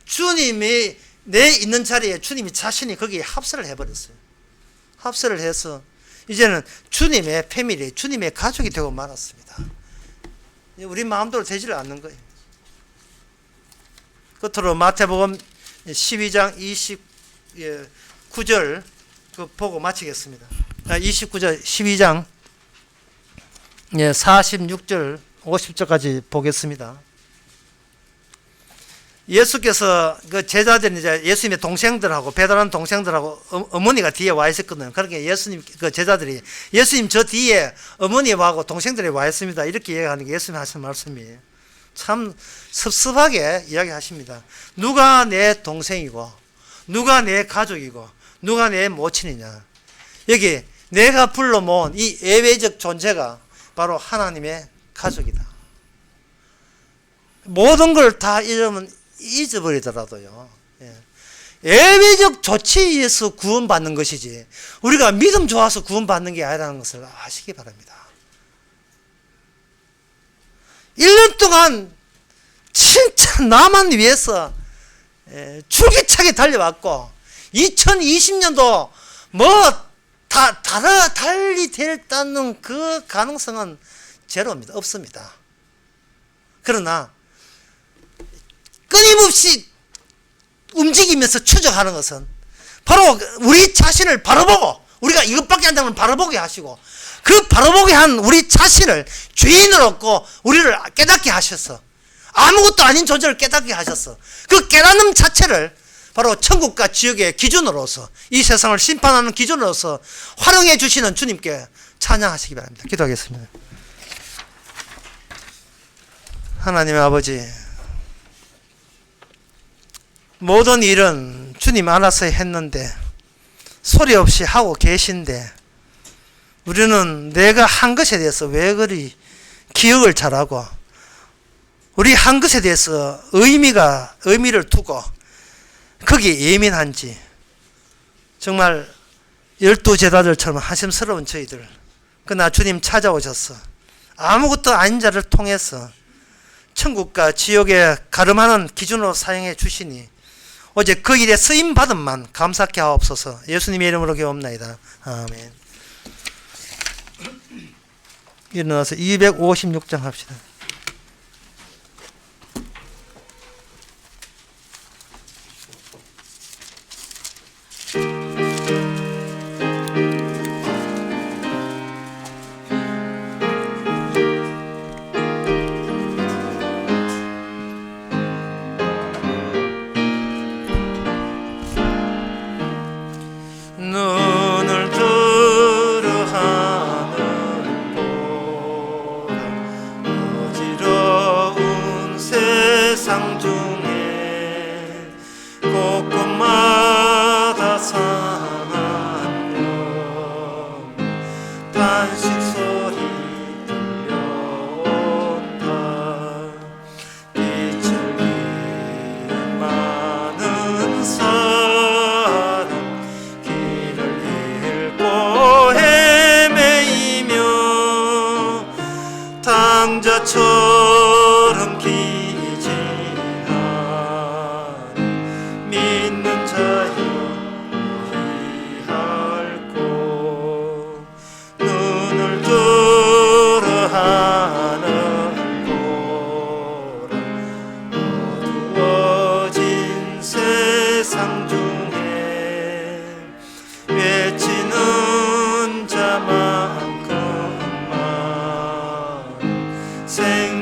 주님이 내 있는 자리에 주님이 자신이 거기에 합세를 해버렸어요. 합세를 해서 이제는 주님의 패밀리, 주님의 가족이 되고 말았습니다. 우리 마음대로 되지를 않는 거예요. 끝으로 마태복음 12장 29절 그 보고 마치겠습니다. 29절 12장 46절 50절까지 보겠습니다. 예수께서 그 제자들이 이제 예수님의 동생들하고 배달하는 동생들하고 어머니가 뒤에 와 있었거든요. 그러니까 예수님 그 제자들이 예수님 저 뒤에 어머니하고 동생들이 와 있습니다. 이렇게 얘기하는 게 예수님 하신 말씀이에요. 참 섭섭하게 이야기하십니다. 누가 내 동생이고 누가 내 가족이고 누가 내 모친이냐. 여기 내가 불러 모은 이 예외적 존재가 바로 하나님의 가족이다. 모든 걸 다 잊어버리더라도요. 예외적 조치에 의해서 구원받는 것이지 우리가 믿음 좋아서 구원받는 게 아니라는 것을 아시기 바랍니다. 1년 동안 진짜 나만 위해서 줄기차게 달려왔고 2020년도 뭐 달리 됐다는 그 가능성은 제로입니다. 없습니다. 그러나 끊임없이 움직이면서 추적하는 것은 바로 우리 자신을 바라보고 우리가 이것밖에 안 되면 바라보게 하시고 그 바라보게 한 우리 자신을 죄인을 얻고 우리를 깨닫게 하셔서 아무것도 아닌 존재를 깨닫게 하셔서 그 깨닫는 자체를 바로 천국과 지옥의 기준으로서 이 세상을 심판하는 기준으로서 활용해 주시는 주님께 찬양하시기 바랍니다. 기도하겠습니다. 하나님의 아버지, 모든 일은 주님 알아서 했는데 소리 없이 하고 계신데 우리는 내가 한 것에 대해서 왜 그리 기억을 잘하고 우리 한 것에 대해서 의미를 두고 거기에 예민한지 정말 12제자들처럼 한심스러운 저희들, 그러나 주님 찾아오셔서 아무것도 아닌 자를 통해서 천국과 지옥에 가름하는 기준으로 사용해 주시니 오직 그 일에 쓰임받은 만 감사케 하옵소서. 예수님의 이름으로 기도합나이다. 아멘. 일어나서 256장 합시다. 눈을 들어 하늘 보라. 어지러운 세상 중에 곳곳마다 상한 영 단식 소리 들려온다. 빛을 잃은 많은 사람 길을 잃고 헤매이며 당자처럼 기진하니 믿는 자여 피할고 눈을 들어 하늘 보라. 어두워진 세상 중에 외치는 자만큼만 생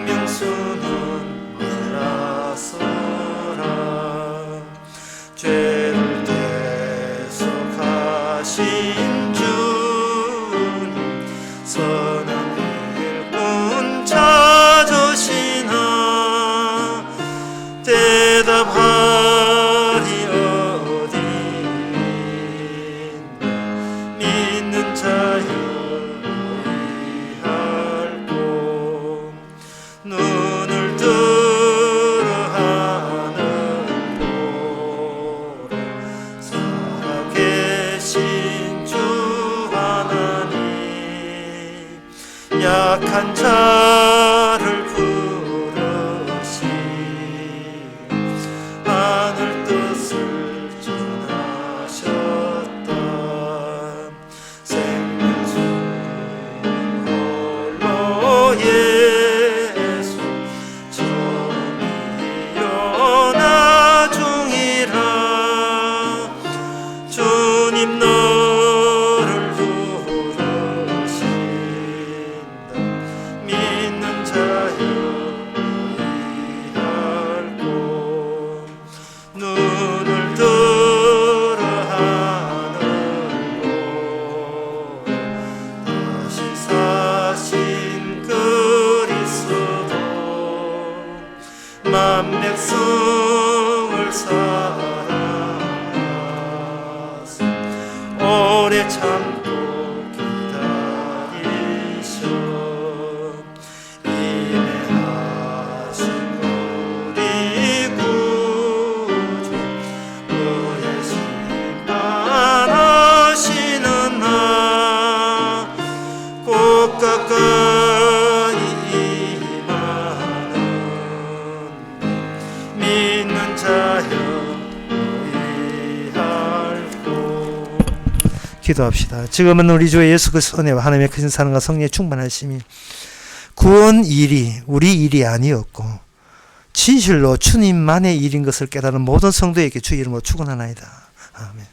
만 백성을 사랑하사 오래 참고 기다리셔 인내하신 우리 구주 그의 심판하시는 날 꼭 가까이 임하는 믿는 자여 의할고. 기도합시다. 지금은 우리 주 예수 그리스도의 은혜와 하나님의 크신 사랑과 성령의 충만하심이 구원 일이 우리 일이 아니었고 진실로 주님만의 일인 것을 깨달은 모든 성도에게 주 이름으로 축원하나이다. 아멘.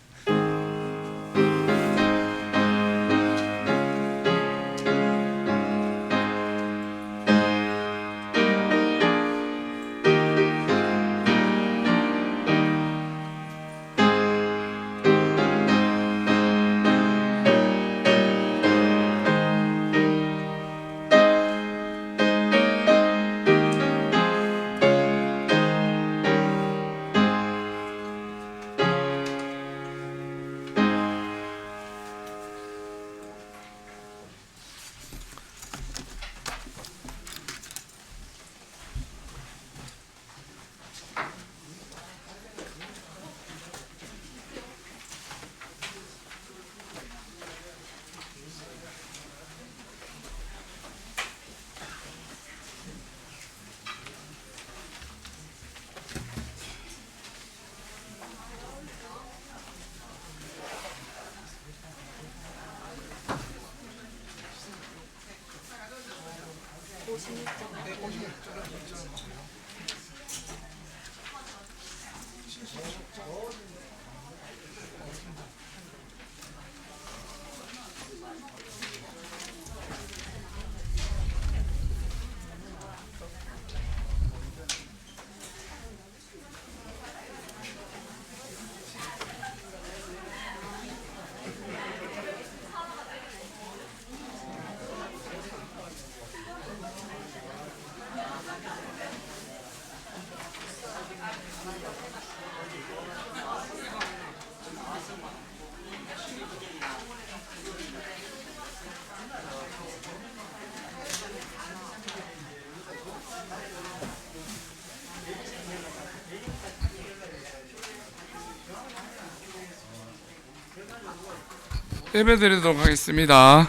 예배드리도록 하겠습니다.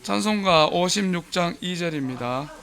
찬송가 56장 2절입니다.